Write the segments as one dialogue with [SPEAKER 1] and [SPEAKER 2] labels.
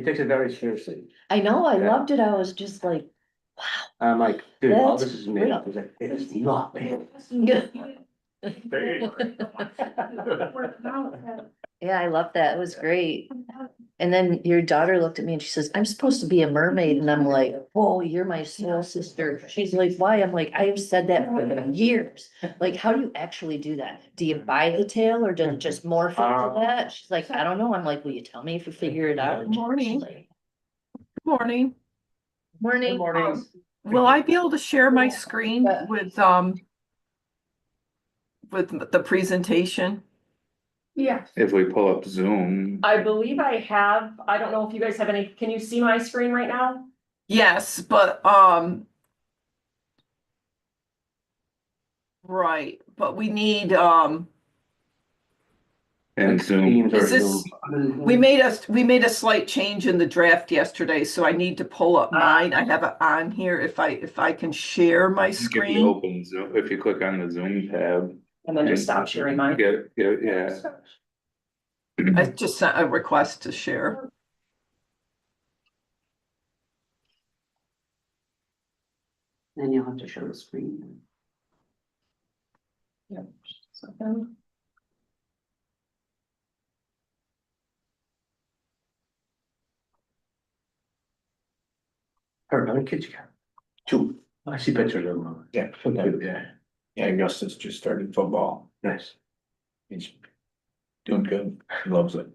[SPEAKER 1] takes it very seriously.
[SPEAKER 2] I know, I
[SPEAKER 1] Yeah.
[SPEAKER 2] loved it. I was just like,
[SPEAKER 1] I'm like, dude, all
[SPEAKER 2] That's
[SPEAKER 1] this is made up. He's like, it is not made up.
[SPEAKER 2] yeah, I love that. It was great. And then your daughter looked at me and she says, I'm supposed to be a mermaid. And I'm like, whoa, you're my soul sister. She's like, why? I'm like, I have said that for years. Like, how do you actually do that? Do you buy the tail or does it just morph into that? She's like, I don't know. I'm like, will you tell me if you figure it out?
[SPEAKER 3] Morning.
[SPEAKER 2] Like,
[SPEAKER 3] Morning.
[SPEAKER 2] morning.
[SPEAKER 3] Will I be able to share my screen with the presentation?
[SPEAKER 4] Yeah,
[SPEAKER 5] If we pull up Zoom,
[SPEAKER 4] I believe I have, I don't know if you guys have any, can you see my screen right now?
[SPEAKER 3] Yes, but right, but we need
[SPEAKER 5] and Zoom,
[SPEAKER 3] is this we made a slight change in the draft yesterday, so I need to pull up mine. I have it on here if I can share my
[SPEAKER 5] if you
[SPEAKER 3] screen.
[SPEAKER 5] open Zoom, if you click on the Zoom tab.
[SPEAKER 4] And then just stop sharing mine.
[SPEAKER 5] Yeah.
[SPEAKER 3] I just sent a request to share.
[SPEAKER 6] Then you'll have to show the screen.
[SPEAKER 4] Yeah, just a second.
[SPEAKER 1] How many kids you got? Two. I see pictures of them.
[SPEAKER 7] Yeah,
[SPEAKER 1] Yeah,
[SPEAKER 7] yeah, Augustus just started football.
[SPEAKER 1] nice.
[SPEAKER 7] He's doing good. He loves it.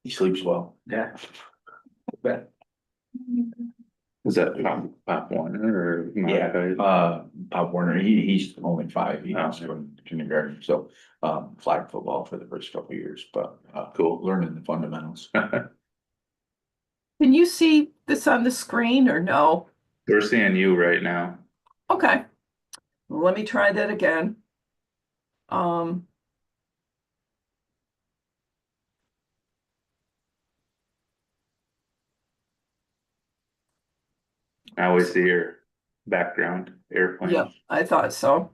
[SPEAKER 7] He sleeps well.
[SPEAKER 1] Yeah. Bet.
[SPEAKER 5] Is that Pop Warner or?
[SPEAKER 7] Pop Warner, he's only 5, he's going to kindergarten, so, flag football for the first couple of years, but,
[SPEAKER 5] Cool.
[SPEAKER 7] learning the fundamentals.
[SPEAKER 3] Can you see this on the screen or no?
[SPEAKER 5] We're seeing you right now.
[SPEAKER 3] Okay. Well, let me try that again.
[SPEAKER 5] I always see your background airplane.
[SPEAKER 3] Yeah, I thought so.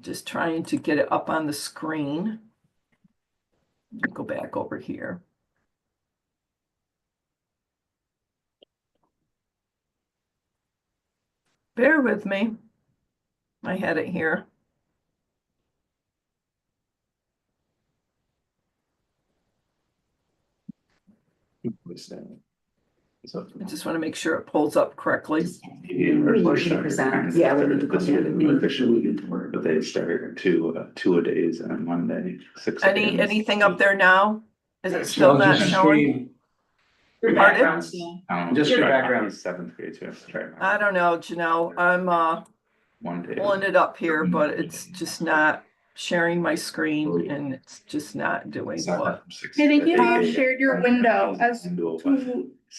[SPEAKER 3] Just trying to get it up on the screen. Go back over here. Bear with me. I had it here. I just want to make sure it pulls up correctly.
[SPEAKER 6] Motion to present.
[SPEAKER 5] Yeah.
[SPEAKER 6] we need to come in.
[SPEAKER 5] Officially, but they started two a days on Monday, 6 a.m.
[SPEAKER 3] Anything up there now? Is it still not showing?
[SPEAKER 4] Your
[SPEAKER 3] Pardon?
[SPEAKER 4] background's
[SPEAKER 1] Just your background.
[SPEAKER 5] 7th grade too.
[SPEAKER 3] I don't know, Janelle. I'm
[SPEAKER 5] One day.
[SPEAKER 3] pulling it up here, but it's just not sharing my screen and it's just not doing what.
[SPEAKER 8] I think you have shared your window as to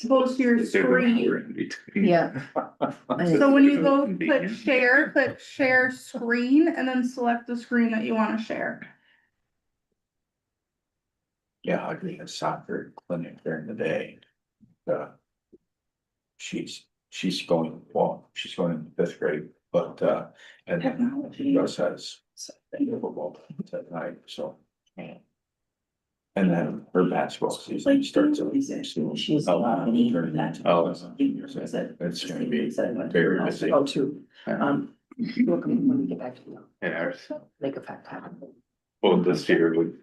[SPEAKER 8] both your screen.
[SPEAKER 2] Yeah.
[SPEAKER 8] So when you go click share screen and then select the screen that you want to share.
[SPEAKER 7] Yeah, I agree, a soccer clinic during the day. She's going in 5th grade, but, and then Russ has football at night, so. And then her basketball season starts. It's gonna be very busy.
[SPEAKER 4] Oh, two. Welcome when we get back to you.
[SPEAKER 5] Yeah.
[SPEAKER 4] Make a fact happen.
[SPEAKER 5] Well, this year would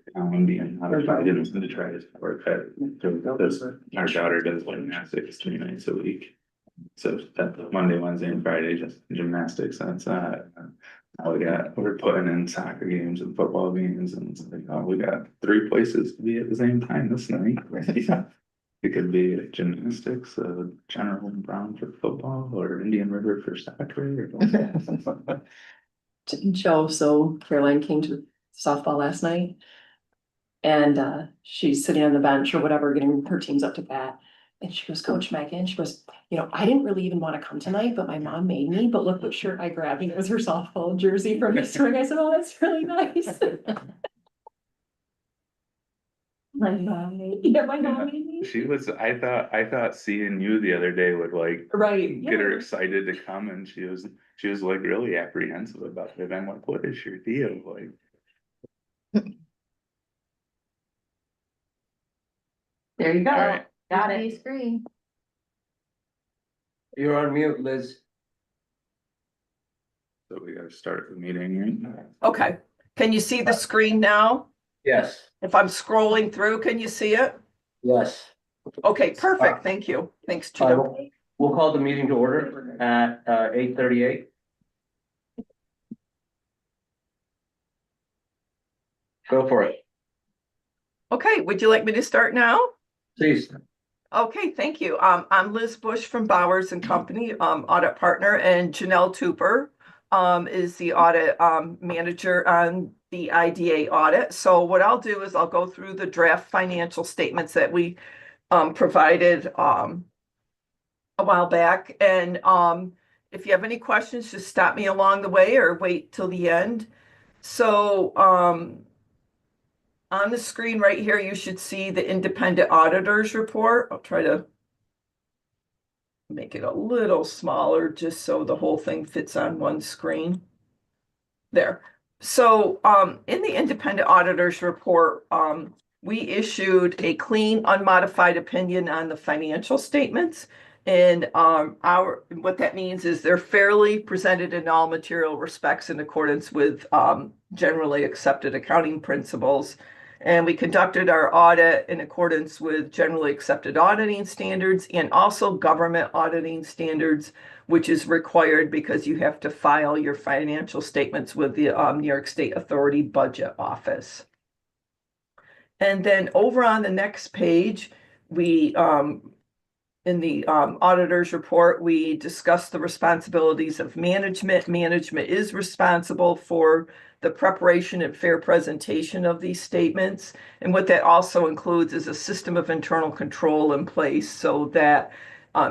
[SPEAKER 5] be invited to try to work that. Our daughter does gymnastics 3 nights a week. So that Monday, Wednesday, and Friday, just gymnastics. That's now we're putting in soccer games and football games, and it's like, oh, we got 3 places to be at the same time this night. Yeah. It could be gymnastics, General Brown for football, or Indian River for soccer.
[SPEAKER 4] Joe, so Caroline came to softball last night. And she's sitting on the bench or whatever, getting her teams up to bat. And she goes, Coach Megan, she goes, I didn't really even want to come tonight, but my mom made me, but look what shirt I grabbed. And it was her softball jersey from this spring. I said, oh, that's really nice. My mom made me. Yeah, my mom made me.
[SPEAKER 5] She was, I thought seeing you the other day would like
[SPEAKER 4] Right.
[SPEAKER 5] get her excited to come, and she was like really apprehensive about it. I'm like, what is your deal? Like,
[SPEAKER 6] There you go.
[SPEAKER 5] All right.
[SPEAKER 6] Got
[SPEAKER 2] Here's
[SPEAKER 6] it.
[SPEAKER 2] my screen.
[SPEAKER 1] You're on mute, Liz.
[SPEAKER 5] So we gotta start the meeting, right?
[SPEAKER 3] Okay, can you see the screen now?
[SPEAKER 1] Yes,
[SPEAKER 3] If I'm scrolling through, can you see it?
[SPEAKER 1] yes.
[SPEAKER 3] Okay, perfect, thank you. Thanks,
[SPEAKER 1] All
[SPEAKER 3] Gina.
[SPEAKER 1] right, we'll call the meeting to order at 8:38. Go for it,
[SPEAKER 3] Okay, would you like me to start now?
[SPEAKER 1] please.
[SPEAKER 3] Okay, thank you. I'm Liz Bush from Bowers and Company, audit partner, and Janelle Tupper is the audit manager on the IDA audit. So what I'll do is I'll go through the draft financial statements that we provided a while back. And if you have any questions, just stop me along the way or wait till the end. So on the screen right here, you should see the independent auditors report. I'll try to make it a little smaller just so the whole thing fits on one screen. There. So in the independent auditors report, we issued a clean, unmodified opinion on the financial statements. And what that means is they're fairly presented in all material respects in accordance with generally accepted accounting principles. And we conducted our audit in accordance with generally accepted auditing standards and also government auditing standards, which is required because you have to file your financial statements with the New York State Authority Budget Office. And then over on the next page, we in the auditor's report, we discuss the responsibilities of management. Management is responsible for the preparation and fair presentation of these statements. And what that also includes is a system of internal control in place so that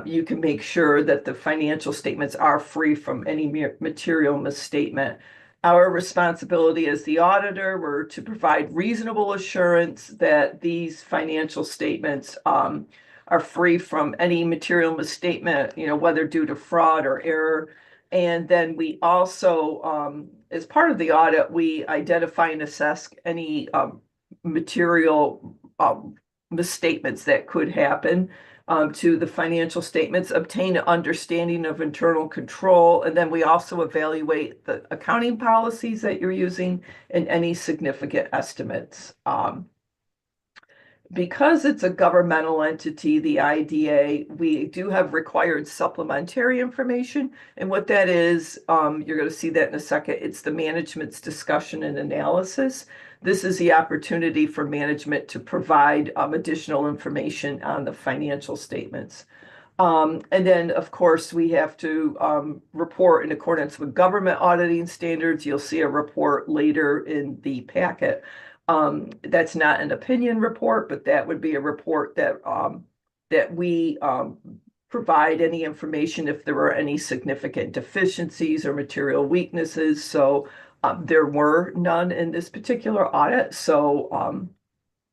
[SPEAKER 3] you can make sure that the financial statements are free from any material misstatement. Our responsibility as the auditor were to provide reasonable assurance that these financial statements are free from any material misstatement, whether due to fraud or error. And then we also, as part of the audit, we identify and assess any material misstatements that could happen to the financial statements, obtain an understanding of internal control, and then we also evaluate the accounting policies that you're using and any significant estimates. Because it's a governmental entity, the IDA, we do have required supplementary information. And what that is, you're going to see that in a second. It's the management's discussion and analysis. This is the opportunity for management to provide additional information on the financial statements. And then, of course, we have to report in accordance with government auditing standards. You'll see a report later in the packet. That's not an opinion report, but that would be a report that we provide any information if there were any significant deficiencies or material weaknesses. So there were none in this particular audit. So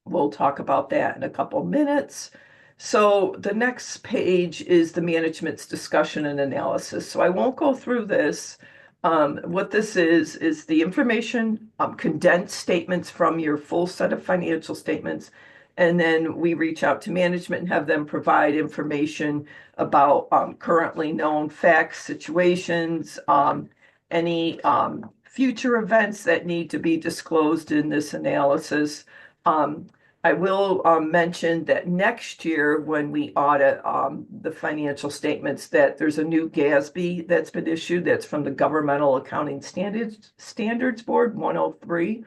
[SPEAKER 3] we'll talk about that in a couple of minutes. So the next page is the management's discussion and analysis. So I won't go through this. What this is the information, condensed statements from your full set of financial statements. And then we reach out to management and have them provide information about currently known facts, situations, any future events that need to be disclosed in this analysis. I will mention that next year when we audit the financial statements that there's a new GASB that's been issued that's from the Governmental Accounting Standards Board 103.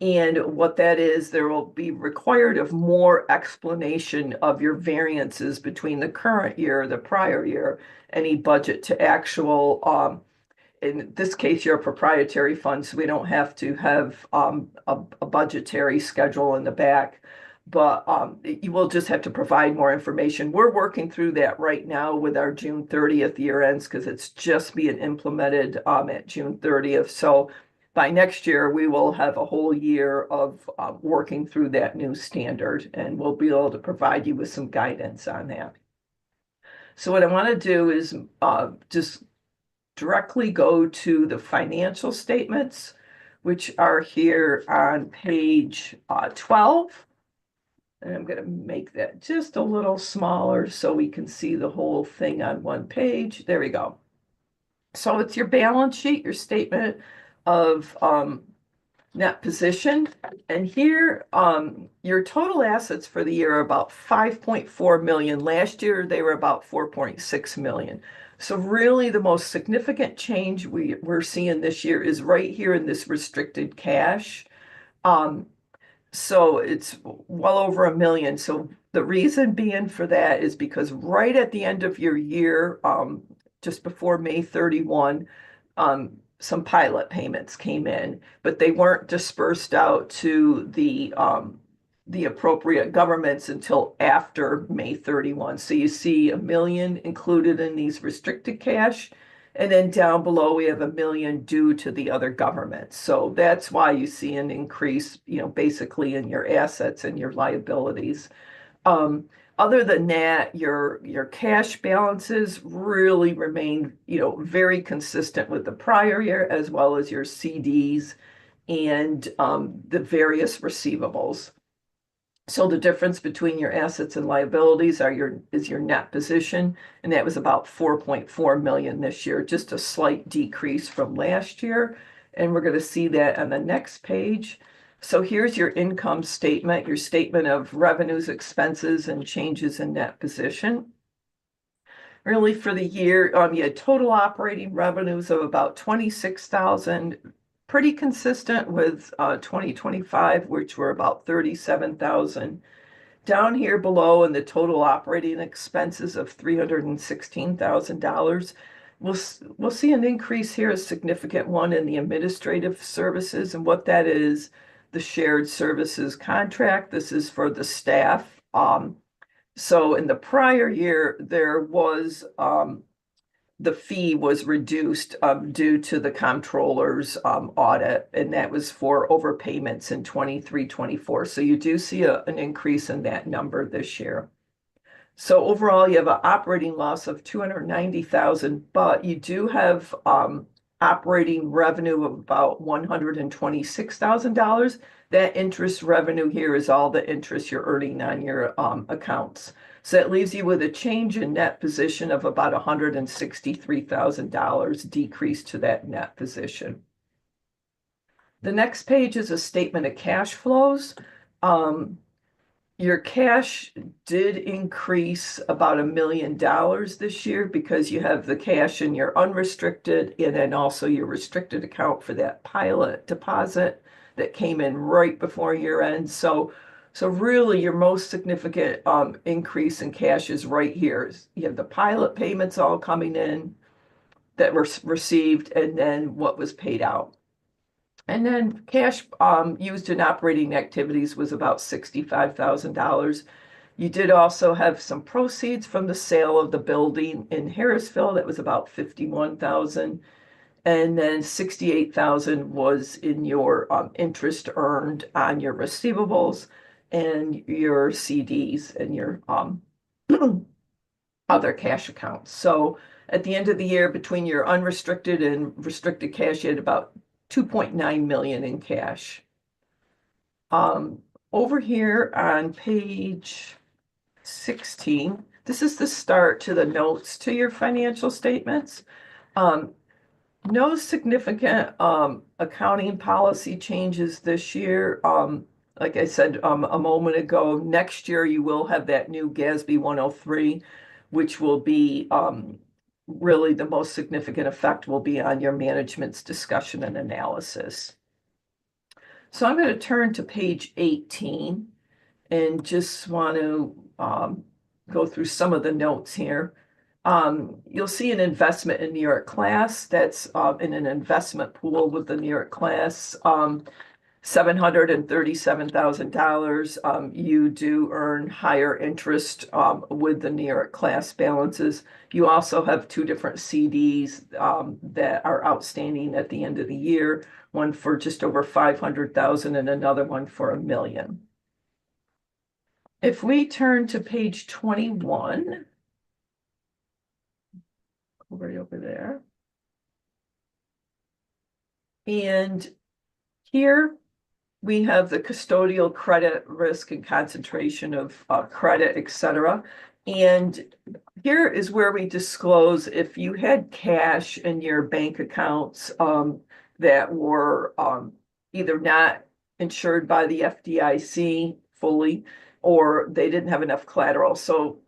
[SPEAKER 3] And what that is, there will be required of more explanation of your variances between the current year, the prior year, any budget to actual in this case, you're a proprietary fund, so we don't have to have a budgetary schedule in the back, but you will just have to provide more information. We're working through that right now with our June 30th year ends because it's just being implemented at June 30th. So by next year, we will have a whole year of working through that new standard, and we'll be able to provide you with some guidance on that. So what I want to do is just directly go to the financial statements, which are here on page 12. And I'm gonna make that just a little smaller so we can see the whole thing on one page. There we go. So it's your balance sheet, your statement of net position. And here, your total assets for the year are about 5.4 million. Last year, they were about 4.6 million. So really the most significant change we're seeing this year is right here in this restricted cash. So it's well over 1 million. So the reason being for that is because right at the end of your year, just before May 31, some pilot payments came in, but they weren't dispersed out to the appropriate governments until after May 31. So you see 1 million included in these restricted cash. And then down below, we have 1 million due to the other governments. So that's why you see an increase, basically in your assets and your liabilities. Other than that, your cash balances really remain, very consistent with the prior year, as well as your CDs and the various receivables. So the difference between your assets and liabilities is your net position, and that was about 4.4 million this year, just a slight decrease from last year. And we're going to see that on the next page. So here's your income statement, your statement of revenues, expenses, and changes in net position. Really for the year, you had total operating revenues of about 26,000, pretty consistent with 2025, which were about 37,000. Down here below in the total operating expenses of $316,000, we'll see an increase here, a significant one in the administrative services. And what that is, the shared services contract. This is for the staff. So in the prior year, there was the fee was reduced due to the comptroller's audit, and that was for overpayments in 23-24. So you do see an increase in that number this year. So overall, you have an operating loss of 290,000, but you do have operating revenue of about $126,000. That interest revenue here is all the interest you're earning on your accounts. So that leaves you with a change in net position of about $163,000 decrease to that net position. The next page is a statement of cash flows. Your cash did increase about $1 million this year because you have the cash in your unrestricted and then also your restricted account for that pilot deposit that came in right before year end. So really your most significant increase in cash is right here. You have the pilot payments all coming in that were received and then what was paid out. And then cash used in operating activities was about $65,000. You did also have some proceeds from the sale of the building in Harrisville. That was about $51,000. And then $68,000 was in your interest earned on your receivables and your CDs and your other cash accounts. So at the end of the year, between your unrestricted and restricted cash, you had about 2.9 million in cash. Over here on page 16, this is the start to the notes to your financial statements. No significant accounting policy changes this year. Like I said a moment ago, next year you will have that new GASB 103, which will be really the most significant effect will be on your management's discussion and analysis. So I'm going to turn to page 18 and just want to go through some of the notes here. You'll see an investment in New York class. That's in an investment pool with the New York class. $737,000. You do earn higher interest with the New York class balances. You also have two different CDs that are outstanding at the end of the year, one for just over 500,000 and another one for 1 million. If we turn to page 21, right over there. And here we have the custodial credit risk and concentration of credit, et cetera. And here is where we disclose if you had cash in your bank accounts that were either not insured by the FDIC fully, or they didn't have enough collateral. So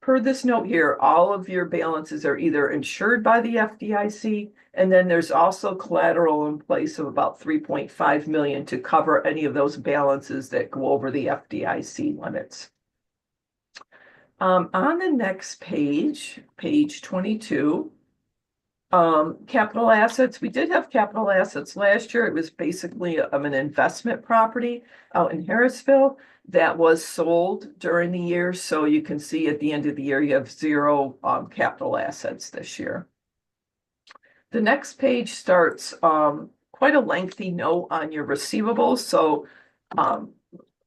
[SPEAKER 3] per this note here, all of your balances are either insured by the FDIC, and then there's also collateral in place of about 3.5 million to cover any of those balances that go over the FDIC limits. On the next page, page 22, capital assets. We did have capital assets last year. It was basically an investment property out in Harrisville that was sold during the year. So you can see at the end of the year, you have zero capital assets this year. The next page starts quite a lengthy note on your receivables. So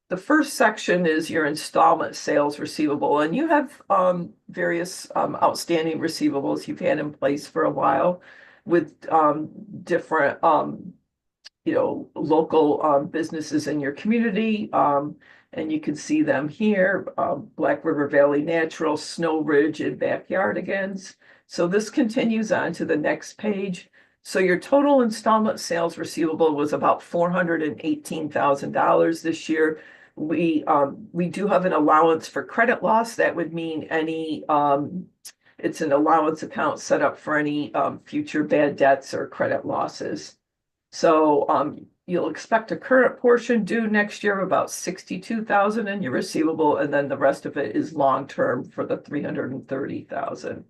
[SPEAKER 3] the first section is your installment sales receivable, and you have various outstanding receivables you've had in place for a while with different local businesses in your community. And you can see them here, Black River Valley Natural, Snow Ridge, and Backyardigans. So this continues on to the next page. So your total installment sales receivable was about $418,000 this year. We do have an allowance for credit loss. That would mean any it's an allowance account set up for any future bad debts or credit losses. So you'll expect a current portion due next year of about $62,000 in your receivable, and then the rest of it is long-term for the $330,000.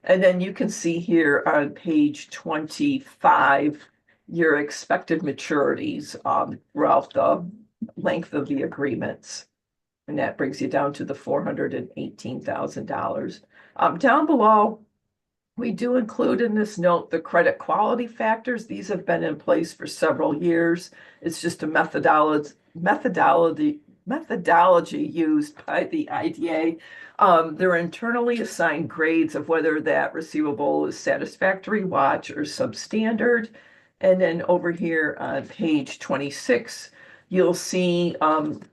[SPEAKER 3] And then you can see here on page 25 your expected maturities throughout the length of the agreements. And that brings you down to the $418,000. Down below, we do include in this note the credit quality factors. These have been in place for several years. It's just a methodology used by the IDA. They're internally assigned grades of whether that receivable is satisfactory, watch, or substandard. And then over here on page 26, you'll see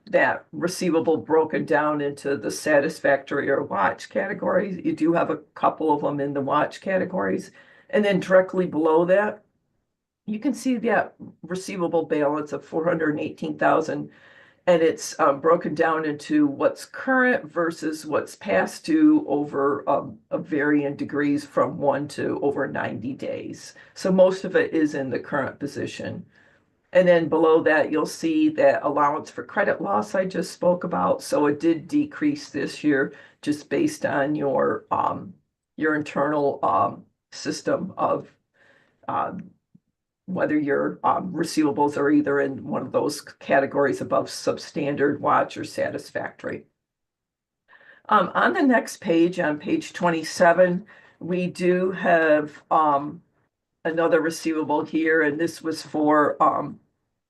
[SPEAKER 3] that receivable broken down into the satisfactory or watch categories. You do have a couple of them in the watch categories. And then directly below that, you can see that receivable balance of $418,000, and it's broken down into what's current versus what's past due over a varying degrees from 1 to over 90 days. So most of it is in the current position. And then below that, you'll see that allowance for credit loss I just spoke about. So it did decrease this year just based on your internal system of whether your receivables are either in one of those categories above substandard, watch, or satisfactory. On the next page, on page 27, we do have another receivable here, and this was for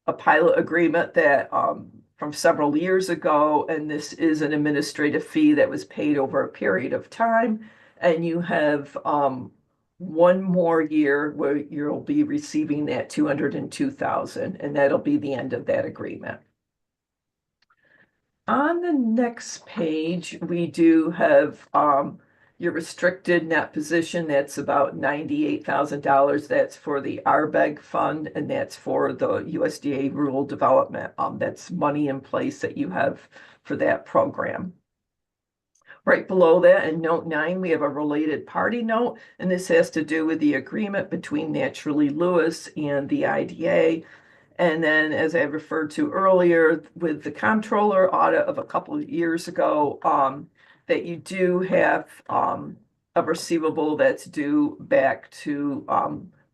[SPEAKER 3] a pilot agreement that from several years ago, and this is an administrative fee that was paid over a period of time, and you have one more year where you'll be receiving that $202,000, and that'll be the end of that agreement. On the next page, we do have your restricted net position. That's about $98,000. That's for the RBEG fund, and that's for the USDA rural development. That's money in place that you have for that program. Right below that in note 9, we have a related party note, and this has to do with the agreement between Naturally Lewis and the IDA. And then, as I referred to earlier, with the comptroller audit of a couple of years ago, that you do have a receivable that's due back to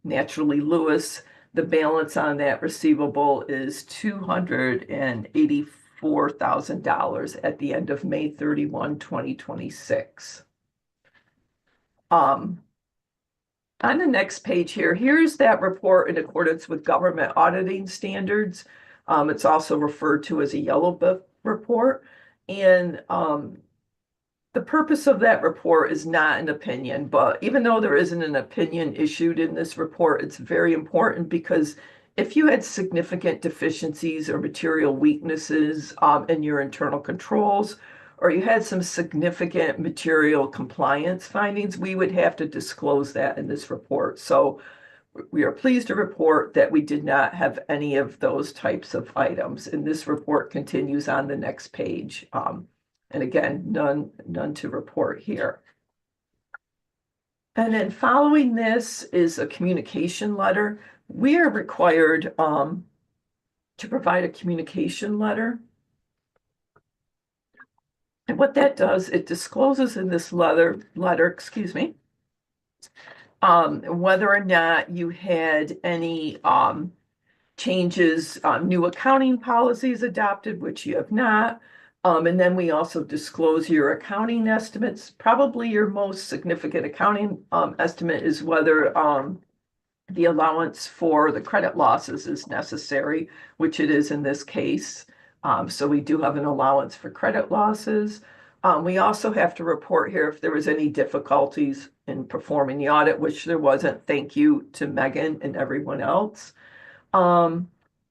[SPEAKER 3] Naturally Lewis. The balance on that receivable is $284,000 at the end of May 31, 2026. On the next page here, here's that report in accordance with government auditing standards. It's also referred to as a yellow book report. And the purpose of that report is not an opinion, but even though there isn't an opinion issued in this report, it's very important because if you had significant deficiencies or material weaknesses in your internal controls, or you had some significant material compliance findings, we would have to disclose that in this report. So we are pleased to report that we did not have any of those types of items, and this report continues on the next page. And again, none to report here. And then following this is a communication letter. We are required to provide a communication letter. And what that does, it discloses in this letter, excuse me, whether or not you had any changes, new accounting policies adopted, which you have not. And then we also disclose your accounting estimates. Probably your most significant accounting estimate is whether the allowance for the credit losses is necessary, which it is in this case. So we do have an allowance for credit losses. We also have to report here if there was any difficulties in performing the audit, which there wasn't. Thank you to Megan and everyone else.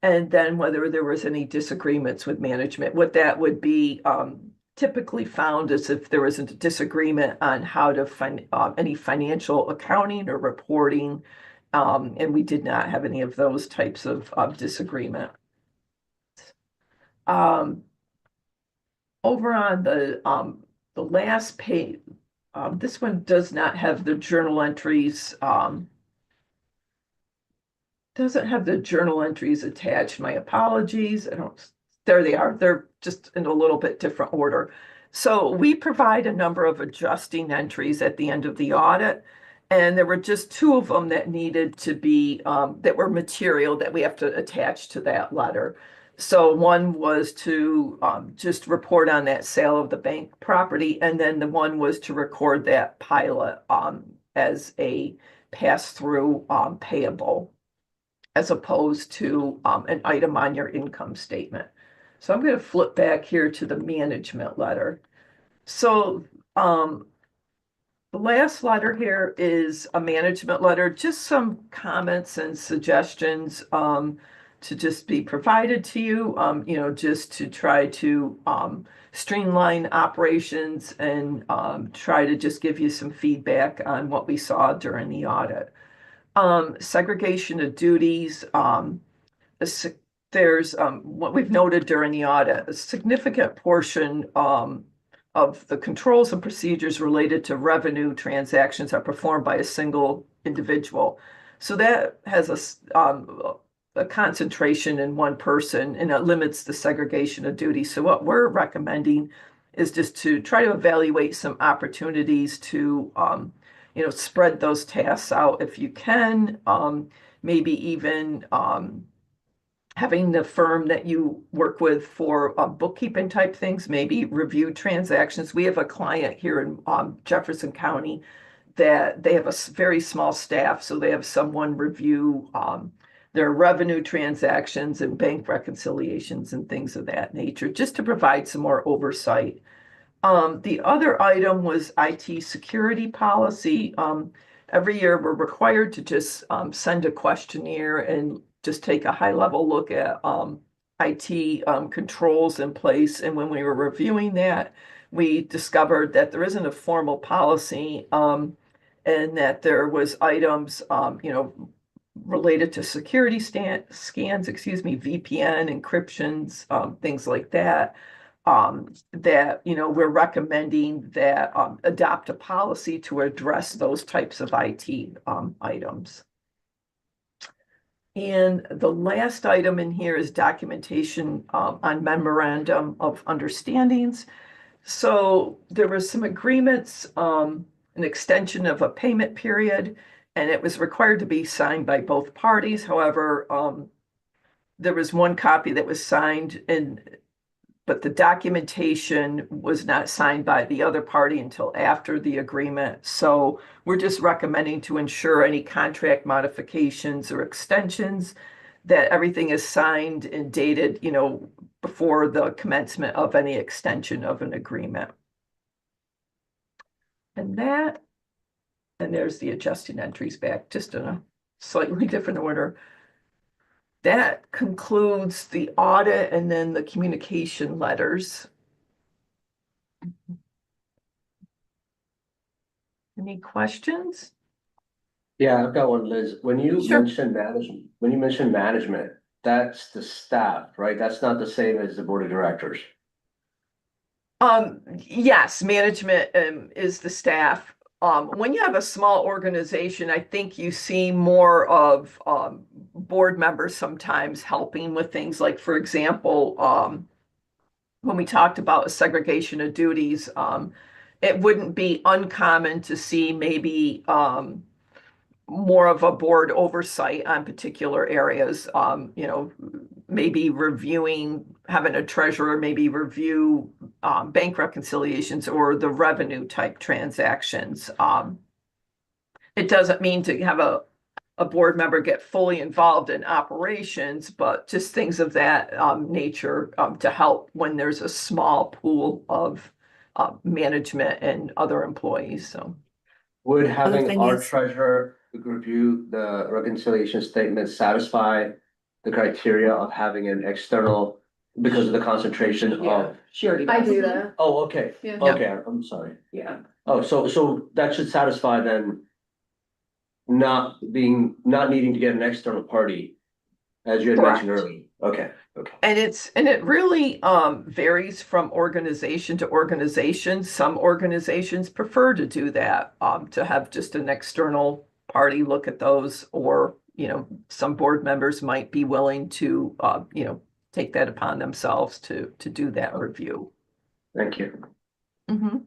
[SPEAKER 3] And then whether there was any disagreements with management. What that would be typically found is if there was a disagreement on how to find any financial accounting or reporting, and we did not have any of those types of disagreement. Over on the last page, this one does not have the journal entries. Doesn't have the journal entries attached. My apologies. There they are. They're just in a little bit different order. So we provide a number of adjusting entries at the end of the audit. And there were just two of them that needed to be, that were material that we have to attach to that letter. So one was to just report on that sale of the bank property. And then the one was to record that pilot as a pass-through payable, as opposed to an item on your income statement. So I'm going to flip back here to the management letter. So the last letter here is a management letter, just some comments and suggestions to just be provided to you, just to try to streamline operations and try to just give you some feedback on what we saw during the audit. Segregation of duties. There's what we've noted during the audit, a significant portion of the controls and procedures related to revenue transactions are performed by a single individual. So that has a concentration in one person, and it limits the segregation of duties. So what we're recommending is just to try to evaluate some opportunities to spread those tasks out if you can, maybe even having the firm that you work with for bookkeeping type things, maybe review transactions. We have a client here in Jefferson County that they have a very small staff, so they have someone review their revenue transactions and bank reconciliations and things of that nature, just to provide some more oversight. The other item was IT security policy. Every year we're required to just send a questionnaire and just take a high level look at IT controls in place. And when we were reviewing that, we discovered that there isn't a formal policy and that there was items, related to security scans, VPN, encryptions, things like that. That we're recommending that adopt a policy to address those types of IT items. And the last item in here is documentation on memorandum of understandings. So there were some agreements, an extension of a payment period, and it was required to be signed by both parties. However, there was one copy that was signed, but the documentation was not signed by the other party until after the agreement. So we're just recommending to ensure any contract modifications or extensions that everything is signed and dated, before the commencement of any extension of an agreement. And there's the adjusting entries back, just in a slightly different order. that concludes the audit and then the communication letters. Any questions?
[SPEAKER 1] Yeah, I've got one, Liz. When you
[SPEAKER 3] Sure.
[SPEAKER 1] mention management, that's the staff, right? That's not the same as the board of directors.
[SPEAKER 3] Yes, management is the staff. When you have a small organization, I think you see more of board members sometimes helping with things like, for example, when we talked about segregation of duties, it wouldn't be uncommon to see maybe more of a board oversight on particular areas, maybe reviewing, having a treasurer maybe review bank reconciliations or the revenue type transactions. It doesn't mean to have a board member get fully involved in operations, but just things of that nature to help when there's a small pool of management and other employees, so.
[SPEAKER 1] Would
[SPEAKER 9] Other
[SPEAKER 1] having
[SPEAKER 9] thing
[SPEAKER 1] our
[SPEAKER 9] is-
[SPEAKER 1] treasurer review the reconciliation statement satisfy the criteria of having an external because of the concentration
[SPEAKER 4] Yeah,
[SPEAKER 1] of?
[SPEAKER 4] she already
[SPEAKER 8] I
[SPEAKER 4] does.
[SPEAKER 8] do that.
[SPEAKER 1] Oh, okay,
[SPEAKER 8] Yeah.
[SPEAKER 1] okay, I'm sorry.
[SPEAKER 4] Yeah,
[SPEAKER 1] Oh, so that should satisfy then not needing to get an external party, as you had mentioned
[SPEAKER 3] Correct.
[SPEAKER 1] earlier. Okay, okay.
[SPEAKER 3] And it really varies from organization to organization. Some organizations prefer to do that, to have just an external party look at those, or some board members might be willing to take that upon themselves to do that review.
[SPEAKER 1] Thank you.
[SPEAKER 3] Mhm.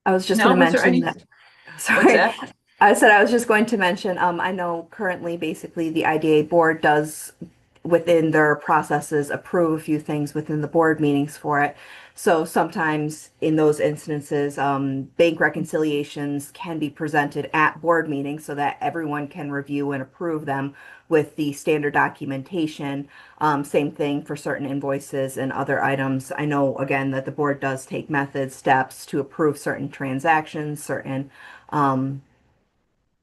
[SPEAKER 9] I was just
[SPEAKER 3] Now,
[SPEAKER 9] gonna
[SPEAKER 3] was there
[SPEAKER 9] mention
[SPEAKER 3] any-
[SPEAKER 9] that.
[SPEAKER 3] What's
[SPEAKER 9] Sorry,
[SPEAKER 3] that?
[SPEAKER 9] I said I was just going to mention, I know currently basically the IDA board does within their processes approve a few things within the board meetings for it. So sometimes in those instances, bank reconciliations can be presented at board meetings so that everyone can review and approve them with the standard documentation. Same thing for certain invoices and other items. I know again that the board does take method steps to approve certain transactions, certain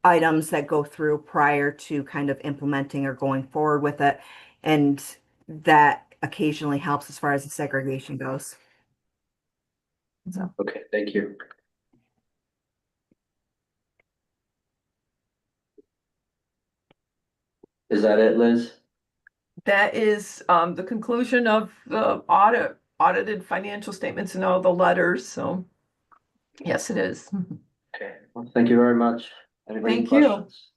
[SPEAKER 9] items that go through prior to kind of implementing or going forward with it. And that occasionally helps as far as the segregation goes. So,
[SPEAKER 1] Okay, thank you. Is that it, Liz?
[SPEAKER 3] That is the conclusion of the audited financial statements and all the letters. So yes, it is.
[SPEAKER 1] Okay, well, thank you very much. Anybody
[SPEAKER 3] Thank you.
[SPEAKER 1] questions?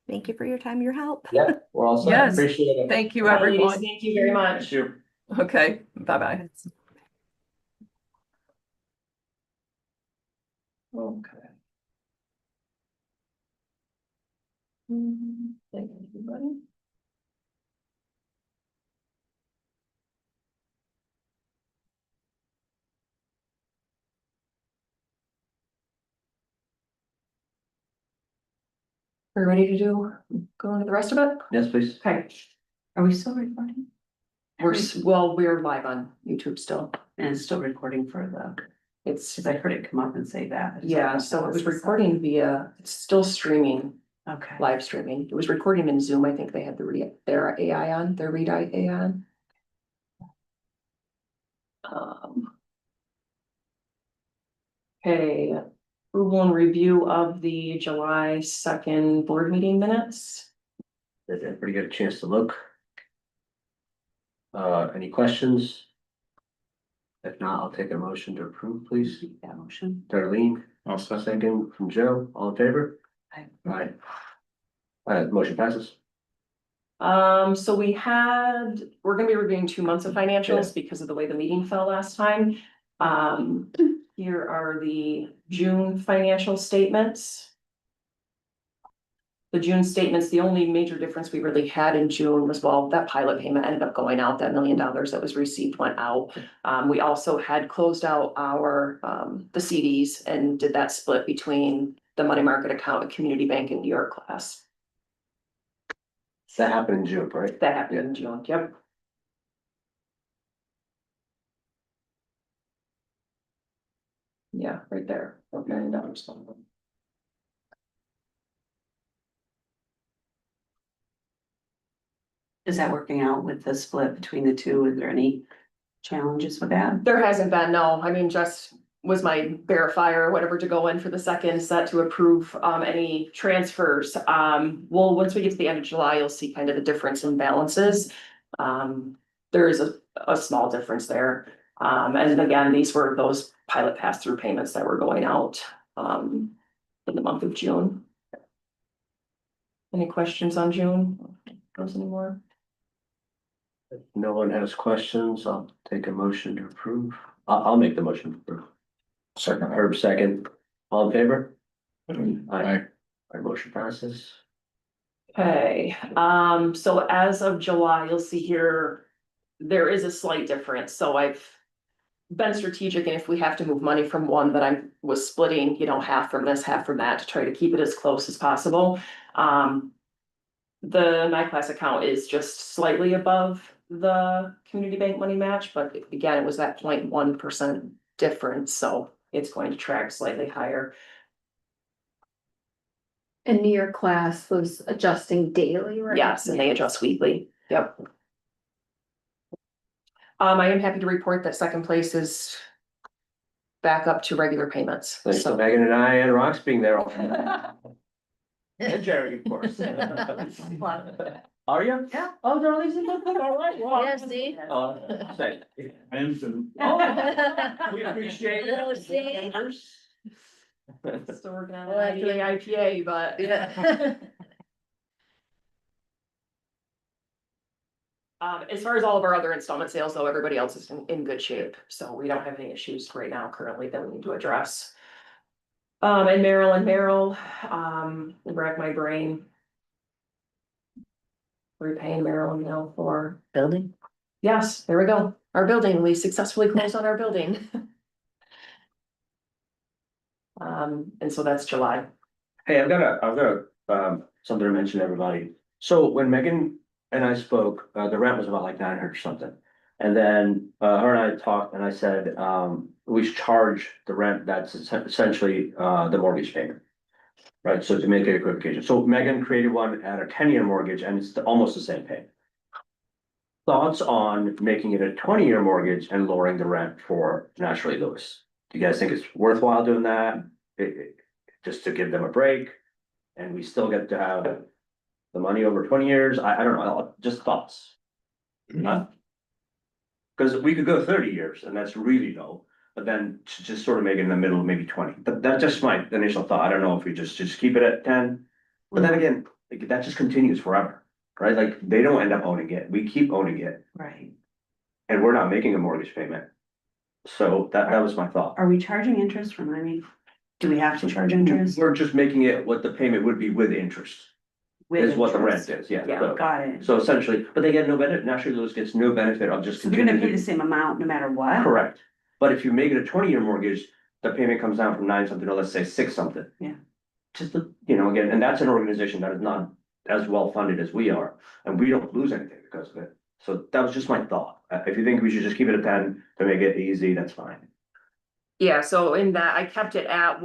[SPEAKER 9] thank you for your time, your help.
[SPEAKER 1] Yeah, we're all set.
[SPEAKER 3] Yes.
[SPEAKER 1] Appreciate it.
[SPEAKER 3] Thank you,
[SPEAKER 4] Ladies,
[SPEAKER 3] everyone.
[SPEAKER 4] thank you very much.
[SPEAKER 1] Thank you.
[SPEAKER 3] Okay, bye-bye.
[SPEAKER 4] Okay. Thank you, everybody. Are we ready to go into the rest of it?
[SPEAKER 1] Yes, please.
[SPEAKER 4] Okay,
[SPEAKER 6] Are we still recording?
[SPEAKER 4] we're live on YouTube still.
[SPEAKER 6] And it's still recording for the,
[SPEAKER 4] It's,
[SPEAKER 6] because I heard it come up and say that.
[SPEAKER 4] yeah, so it was recording via, it's still streaming,
[SPEAKER 6] Okay.
[SPEAKER 4] live streaming. It was recording in Zoom. I think they had their AI on, their Read AI on. Okay, approval and review of the July 2nd board meeting minutes.
[SPEAKER 1] Did everybody get a chance to look? Any questions? If not, I'll take a motion to approve, please.
[SPEAKER 6] That motion.
[SPEAKER 1] Darlene,
[SPEAKER 5] I'll second.
[SPEAKER 1] second from Joe, all in favor?
[SPEAKER 6] Aye.
[SPEAKER 1] Aye. Motion passes.
[SPEAKER 4] So we're gonna be reviewing 2 months of financials because of the way the meeting fell last time. Here are the June financial statements. The June statements, the only major difference we really had in June was, well, that pilot payment ended up going out, that $1 million that was received went out. We also had closed out our, the CDs and did that split between the money market account and community bank and New York class.
[SPEAKER 1] That happened in June, right?
[SPEAKER 4] That happened in June, yep. Yeah, right there, $1 million. So,
[SPEAKER 6] Is that working out with the split between the two? Is there any challenges with that?
[SPEAKER 4] There hasn't been, no, I mean, Jess was my verifier or whatever to go in for the second set to approve any transfers. Well, once we get to the end of July, you'll see kind of the difference in balances. There is a small difference there. And again, these were those pilot pass-through payments that were going out in the month of June. Any questions on June? Those anymore?
[SPEAKER 1] If no one has questions, I'll take a motion to approve. I'll make the motion to approve.
[SPEAKER 7] Second.
[SPEAKER 1] Herb second. All in favor?
[SPEAKER 7] Aye.
[SPEAKER 1] Our motion passes.
[SPEAKER 4] Okay, so as of July, you'll see here, there is a slight difference, so I've been strategic, and if we have to move money from one that I was splitting, you know, half from this, half from that, to try to keep it as close as possible. The My Class account is just slightly above the community bank money match, but again, it was that 0.1% difference, so it's going to track slightly higher.
[SPEAKER 10] And New York class was adjusting daily, right?
[SPEAKER 4] Yes, and they adjust weekly, yep. I am happy to report that second place is back up to regular payments.
[SPEAKER 1] Thanks to
[SPEAKER 4] So
[SPEAKER 1] Megan and I and Rox being there. And Jerry, of course. Are you?
[SPEAKER 6] Yeah.
[SPEAKER 1] Oh, Darlene's in the book, all right. well,
[SPEAKER 2] Yeah, see?
[SPEAKER 1] Say.
[SPEAKER 7] I am too.
[SPEAKER 1] We appreciate
[SPEAKER 2] Oh,
[SPEAKER 1] it.
[SPEAKER 2] see?
[SPEAKER 4] Still working on
[SPEAKER 2] Well,
[SPEAKER 4] an IPA, but.
[SPEAKER 2] Yeah.
[SPEAKER 4] As far as all of our other installment sales, though, everybody else is in good shape, so we don't have any issues right now currently that we need to address. And Merrill, rack my brain. We're paying Merrill now for,
[SPEAKER 2] Building?
[SPEAKER 4] yes, there we go, our building, we successfully closed on our building. And so that's July.
[SPEAKER 1] Hey, I've got something to mention to everybody. So when Megan and I spoke, the rent was about like 900 or something. And then, her and I talked and I said, we should charge the rent that's essentially, the mortgage payment. Right, so to make it equivocation. So Megan created one at a 10-year mortgage and it's almost the same payment. Thoughts on making it a 20-year mortgage and lowering the rent for Naturally Lewis? Do you guys think it's worthwhile doing that? Just to give them a break? And we still get to have the money over 20 years? I don't know, just thoughts. Cause we could go 30 years and that's really low, but then to just sort of make it in the middle, maybe 20. But that's just my initial thought. I don't know if we just keep it at 10. But then again, like, that just continues forever, right? Like they don't end up owning it. We keep owning it
[SPEAKER 6] Right.
[SPEAKER 1] and we're not making a mortgage payment. So that was my thought.
[SPEAKER 6] Are we charging interest? Remind me. Do we have to charge interest?
[SPEAKER 1] We're just making it what the payment would be with interest,
[SPEAKER 6] With
[SPEAKER 1] is what the
[SPEAKER 6] interest?
[SPEAKER 1] rent is, yeah.
[SPEAKER 4] Yeah.
[SPEAKER 1] So-
[SPEAKER 6] Got it.
[SPEAKER 1] So essentially, but they get no benefit, Naturally Lewis gets no benefit of just.
[SPEAKER 6] So they're gonna pay
[SPEAKER 1] continuing
[SPEAKER 6] the
[SPEAKER 1] to-
[SPEAKER 6] same amount no matter what?
[SPEAKER 1] Correct, but if you make it a 20-year mortgage, the payment comes down from 9 something to, let's say, 6 something.
[SPEAKER 6] Yeah.
[SPEAKER 1] Just, again, and that's an organization that is not as well funded as we are, and we don't lose anything because of it. So that was just my thought. If you think we should just keep it at 10 to make it easy, that's fine.
[SPEAKER 4] Yeah, so in that, I kept it at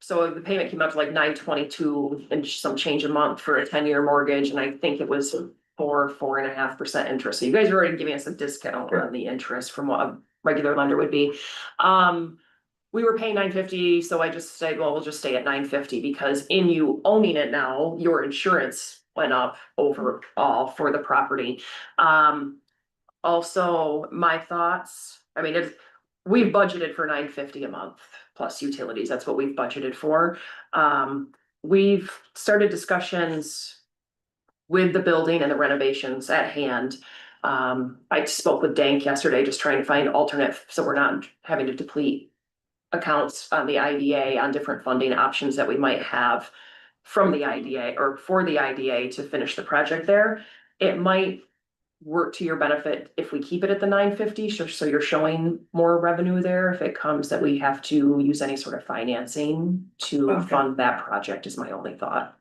[SPEAKER 4] so the payment came out to like 922 and some change a month for a 10-year mortgage, and I think it was 4.5% interest. So you guys are already giving us a discount on the interest from what a regular lender would be. We were paying $950, so I just said, well, we'll just stay at $950 because in you owning it now, your insurance went up overall for the property. Also, my thoughts, I mean, we've budgeted for $950 a month plus utilities. That's what we've budgeted for. We've started discussions with the building and the renovations at hand. I spoke with Dank yesterday, just trying to find alternate, so we're not having to deplete accounts on the IDA on different funding options that we might have from the IDA or for the IDA to finish the project there. It might work to your benefit if we keep it at the $950, so you're showing more revenue there if it comes that we have to use any sort of financing to
[SPEAKER 1] Okay.
[SPEAKER 4] fund that project is my only thought.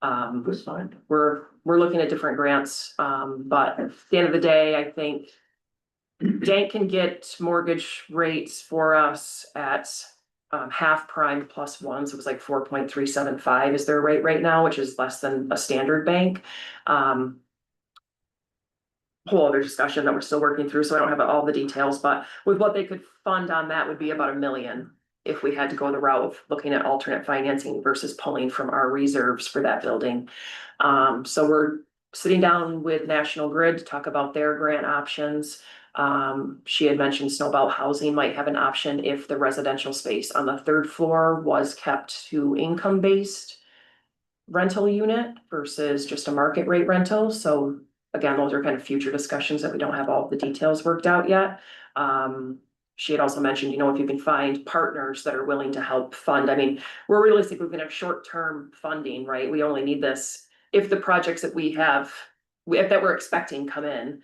[SPEAKER 1] That's fine.
[SPEAKER 4] We're looking at different grants, but at the end of the day, I think Dank can get mortgage rates for us at half prime plus one, so it was like 4.375 is their rate right now, which is less than a standard bank. whole other discussion that we're still working through, so I don't have all the details, but with what they could fund on that would be about $1 million. If we had to go the route of looking at alternate financing versus pulling from our reserves for that building. So we're sitting down with National Grid to talk about their grant options. She had mentioned Snowbelt Housing might have an option if the residential space on the third floor was kept to income-based rental unit versus just a market rate rental. So again, those are kind of future discussions that we don't have all the details worked out yet. She had also mentioned, if you can find partners that are willing to help fund, I mean, we're realistically gonna have short-term funding, right? We only need this if the projects that we have, that we're expecting come in.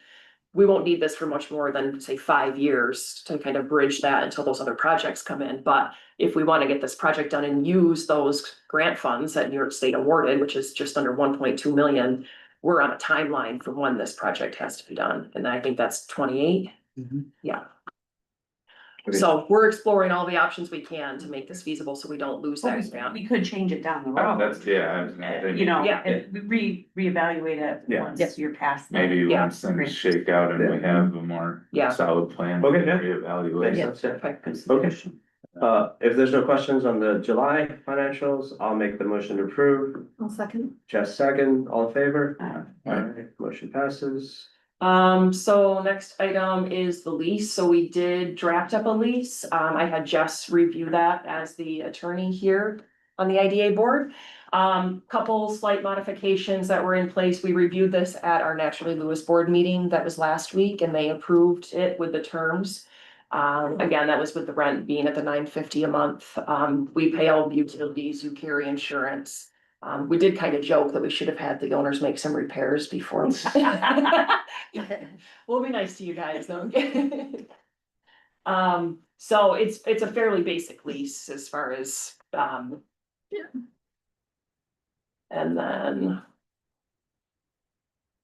[SPEAKER 4] We won't need this for much more than, say, 5 years to kind of bridge that until those other projects come in. But if we want to get this project done and use those grant funds that New York State awarded, which is just under 1.2 million, we're on a timeline for when this project has to be done. And I think that's 28. Yeah. So we're exploring all the options we can to make this feasible so we don't lose that grant.
[SPEAKER 6] We could change it down the
[SPEAKER 5] Oh,
[SPEAKER 6] road.
[SPEAKER 5] that's, yeah. I was gonna say,
[SPEAKER 4] Yeah.
[SPEAKER 6] And reevaluate it
[SPEAKER 5] Yeah.
[SPEAKER 6] once you're past. that.
[SPEAKER 5] Maybe
[SPEAKER 4] Yeah.
[SPEAKER 5] once things shake out and we have a more
[SPEAKER 4] Yeah.
[SPEAKER 5] solid plan. we
[SPEAKER 1] Okay,
[SPEAKER 5] can
[SPEAKER 1] yeah.
[SPEAKER 5] Reevaluate.
[SPEAKER 1] Makes sense, yeah.
[SPEAKER 4] Okay.
[SPEAKER 6] Consideration.
[SPEAKER 1] If there's no questions on the July financials, I'll make the motion to approve.
[SPEAKER 10] I'll second.
[SPEAKER 1] Jess second, all in favor?
[SPEAKER 6] Aye.
[SPEAKER 1] Alright, motion passes.
[SPEAKER 4] So next item is the lease. So we did draft up a lease. I had Jess review that as the attorney here on the IDA board. Couple slight modifications that were in place. We reviewed this at our Naturally Lewis board meeting that was last week and they approved it with the terms. Again, that was with the rent being at the $950 a month. We pay all the utilities, you carry insurance. We did kind of joke that we should have had the owners make some repairs before. We'll be nice to you guys, though. So it's a fairly basic lease as far as, and then,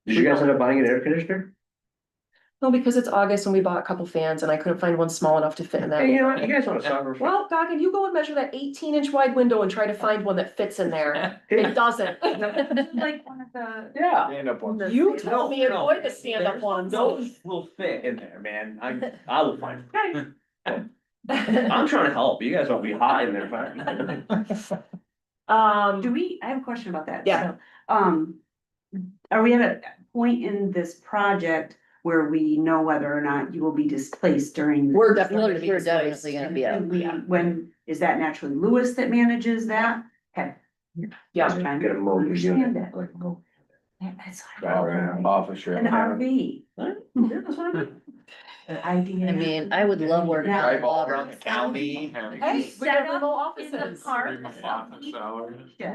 [SPEAKER 1] Did you guys end up buying an air conditioner?
[SPEAKER 4] no, because it's August and we bought a couple fans and I couldn't find one small enough to fit in
[SPEAKER 1] Hey, you
[SPEAKER 4] that.
[SPEAKER 1] know what, you guys want to summer?
[SPEAKER 4] Well, Goggin, you go and measure that 18-inch wide window and try to find one that fits in there. It doesn't.
[SPEAKER 6] Like one of the.
[SPEAKER 1] Yeah.
[SPEAKER 7] Stand up one.
[SPEAKER 4] You told me
[SPEAKER 1] No,
[SPEAKER 4] avoid the stand-up ones.
[SPEAKER 1] Those will fit in there, man. I will find. I'm trying to help. You guys won't be hot in there. Fine.
[SPEAKER 6] I have a question about that.
[SPEAKER 4] Yeah.
[SPEAKER 6] So, are we at a point in this project where we know whether or not you will be displaced during?
[SPEAKER 4] We're definitely.
[SPEAKER 2] We're definitely gonna be out.
[SPEAKER 6] And when, is that Naturally Lewis that manages that? Okay.
[SPEAKER 4] Yeah.
[SPEAKER 6] Just trying to
[SPEAKER 1] Get a mobile
[SPEAKER 6] understand
[SPEAKER 1] unit.
[SPEAKER 6] that. That's
[SPEAKER 7] Office.
[SPEAKER 6] an RV.
[SPEAKER 2] I mean, I would love working
[SPEAKER 6] Yeah.
[SPEAKER 2] on
[SPEAKER 7] Drive all
[SPEAKER 2] water.
[SPEAKER 7] around the county.
[SPEAKER 4] Hey, we got remote
[SPEAKER 6] In the
[SPEAKER 4] offices.
[SPEAKER 6] park.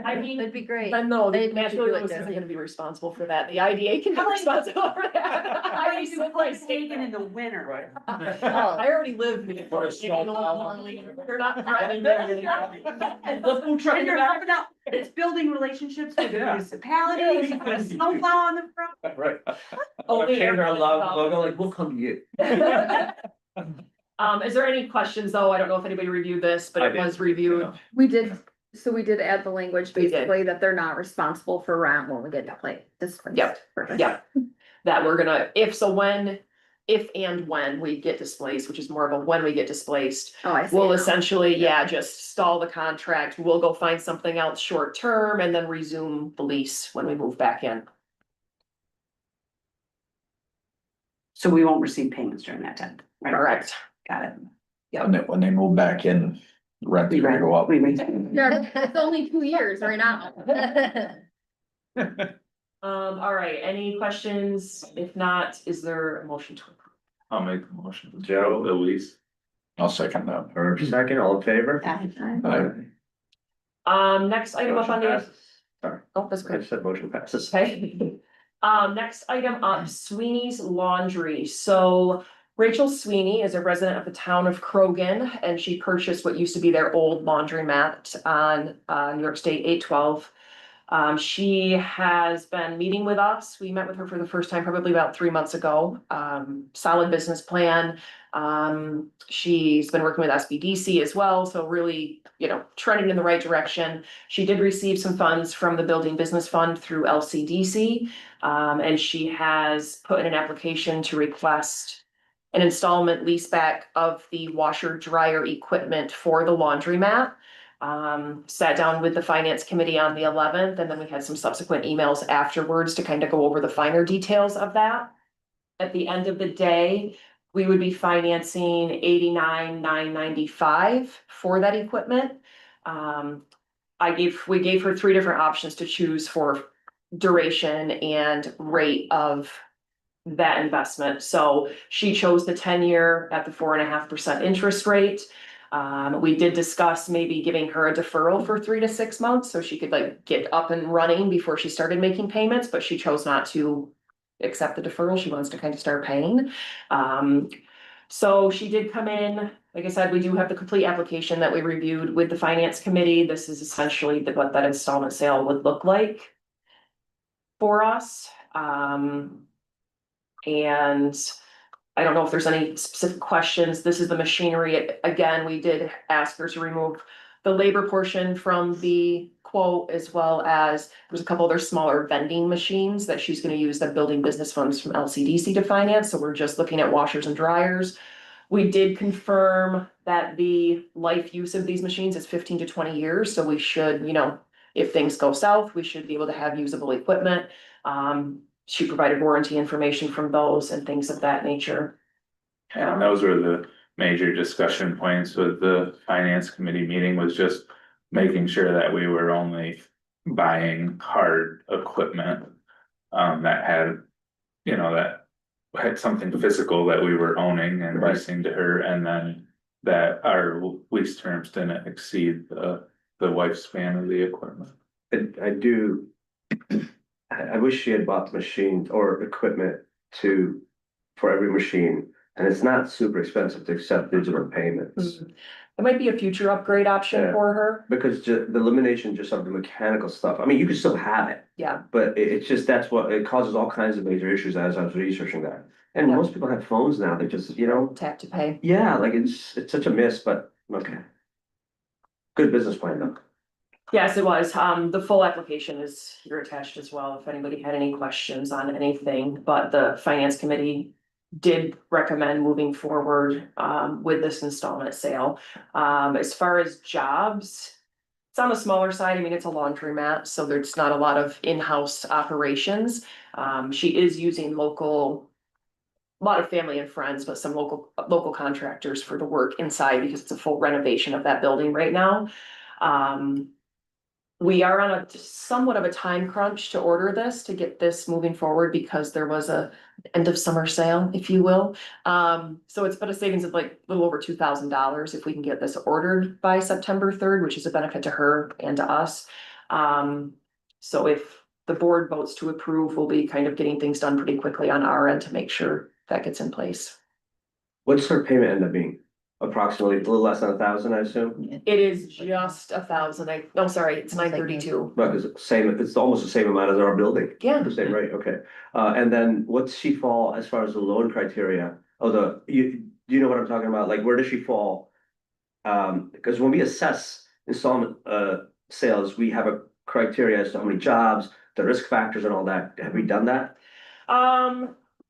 [SPEAKER 4] I mean,
[SPEAKER 2] That'd be great.
[SPEAKER 4] but no,
[SPEAKER 2] Maybe we should
[SPEAKER 4] Naturally
[SPEAKER 2] do it
[SPEAKER 4] Lewis
[SPEAKER 2] there.
[SPEAKER 4] isn't gonna be responsible for that. The IDA can be responsible for that. I
[SPEAKER 6] How do
[SPEAKER 4] already
[SPEAKER 6] you do
[SPEAKER 4] said my
[SPEAKER 6] Copenhagen in
[SPEAKER 4] statement.
[SPEAKER 6] the winter?
[SPEAKER 1] Right.
[SPEAKER 4] I already live here. They're not driving there. The food truck in
[SPEAKER 6] And
[SPEAKER 4] the
[SPEAKER 6] you're
[SPEAKER 4] back.
[SPEAKER 6] helping out, it's building relationships with the
[SPEAKER 1] Yeah.
[SPEAKER 6] municipalities, you put a snowplow on the front.
[SPEAKER 1] Right.
[SPEAKER 4] Only
[SPEAKER 1] Change our
[SPEAKER 4] air-
[SPEAKER 1] logo, like, we'll come to you.
[SPEAKER 4] Is there any questions though? I don't know if anybody reviewed this, but
[SPEAKER 5] I
[SPEAKER 4] it
[SPEAKER 5] did.
[SPEAKER 4] was reviewed.
[SPEAKER 10] We did, so we did add the language
[SPEAKER 4] We did.
[SPEAKER 10] basically that they're not responsible for rent when we get to play this.
[SPEAKER 4] Yep.
[SPEAKER 10] Perfect.
[SPEAKER 4] Yeah. That we're gonna, if and when we get displaced, which is more of a when we get displaced,
[SPEAKER 10] Oh, I see.
[SPEAKER 4] we'll
[SPEAKER 10] now.
[SPEAKER 4] essentially, just stall the contract. We'll go find something else short term and then resume the lease when we move back in.
[SPEAKER 6] So we won't receive payments during that time, right?
[SPEAKER 4] Correct.
[SPEAKER 6] Got it.
[SPEAKER 7] When they move back in, rent's gonna go up.
[SPEAKER 6] We
[SPEAKER 10] Yeah, it's only 2 years right now.
[SPEAKER 4] All right, any questions? If not, is there a motion to approve?
[SPEAKER 5] I'll make the motion.
[SPEAKER 1] Joe.
[SPEAKER 5] At least.
[SPEAKER 7] I'll second that.
[SPEAKER 1] Or second, all in favor?
[SPEAKER 4] Next item up on
[SPEAKER 1] Motion
[SPEAKER 4] the,
[SPEAKER 1] passes. Sorry,
[SPEAKER 4] oh, that's
[SPEAKER 1] I
[SPEAKER 4] great.
[SPEAKER 1] just said motion passes.
[SPEAKER 4] Okay. Next item up, Sweeney's Laundry. So Rachel Sweeney is a resident of the town of Krogan, and she purchased what used to be their old laundromat on New York State 812. She has been meeting with us. We met with her for the first time probably about 3 months ago. Solid business plan. She's been working with SBDC as well, so really, trending in the right direction. She did receive some funds from the Building Business Fund through LCDC. And she has put in an application to request an installment leaseback of the washer dryer equipment for the laundromat. Sat down with the finance committee on the 11th, and then we had some subsequent emails afterwards to kind of go over the finer details of that. At the end of the day, we would be financing 89,995 for that equipment. We gave her 3 different options to choose for duration and rate of that investment. So she chose the 10-year at the 4.5% interest rate. We did discuss maybe giving her a deferral for 3 to 6 months so she could get up and running before she started making payments, but she chose not to accept the deferral. She wants to kind of start paying. So she did come in. Like I said, we do have the complete application that we reviewed with the finance committee. This is essentially what that installment sale would look like for us. And I don't know if there's any specific questions. This is the machinery. Again, we did ask her to remove the labor portion from the quote, as well as there's a couple other smaller vending machines that she's going to use the building business funds from LCDC to finance. So we're just looking at washers and dryers. We did confirm that the life use of these machines is 15 to 20 years. So we should, if things go south, we should be able to have usable equipment. She provided warranty information from those and things of that nature.
[SPEAKER 5] And those were the major discussion points with the finance committee meeting, was just making sure that we were only buying hard equipment. That had, that had something physical that we were owning and leasing to her, and then that our lease terms didn't exceed the lifespan of the equipment.
[SPEAKER 1] I wish she had bought the machine or equipment for every machine, and it's not super expensive to accept digital payments.
[SPEAKER 4] It might be a future upgrade option
[SPEAKER 1] Yeah.
[SPEAKER 4] for her.
[SPEAKER 1] Because the elimination just of the mechanical stuff, I mean, you can still have it,
[SPEAKER 4] Yeah,
[SPEAKER 1] but it's just, it causes all kinds of major issues as I was researching that. And
[SPEAKER 4] Yeah.
[SPEAKER 1] most people have phones now, they just,
[SPEAKER 4] tap to pay.
[SPEAKER 1] yeah, it's such a miss, but okay. Good business plan though.
[SPEAKER 4] Yes, it was. The full application is here attached as well, if anybody had any questions on anything, but the finance committee did recommend moving forward with this installment sale. As far as jobs, it's on the smaller side. I mean, it's a laundromat, so there's not a lot of in-house operations. She is using a lot of family and friends, but some local contractors for the work inside because it's a full renovation of that building right now. We are on somewhat of a time crunch to order this, to get this moving forward, because there was a end of summer sale, if you will. So it's been a savings of a little over $2,000 if we can get this ordered by September 3rd, which is a benefit to her and to us. So if the board votes to approve, we'll be kind of getting things done pretty quickly on our end to make sure that gets in place.
[SPEAKER 1] What's her payment end up being? Approximately a little less than 1,000, I assume?
[SPEAKER 4] It is just 1,000. It's 932.
[SPEAKER 1] But it's almost the same amount as our building.
[SPEAKER 4] Yeah.
[SPEAKER 1] The same rate, okay. And then what's she fall as far as the loan criteria? Do you know what I'm talking about? Where does she fall? Because when we assess installment sales, we have a criteria as to how many jobs, the risk factors and all that. Have we done that?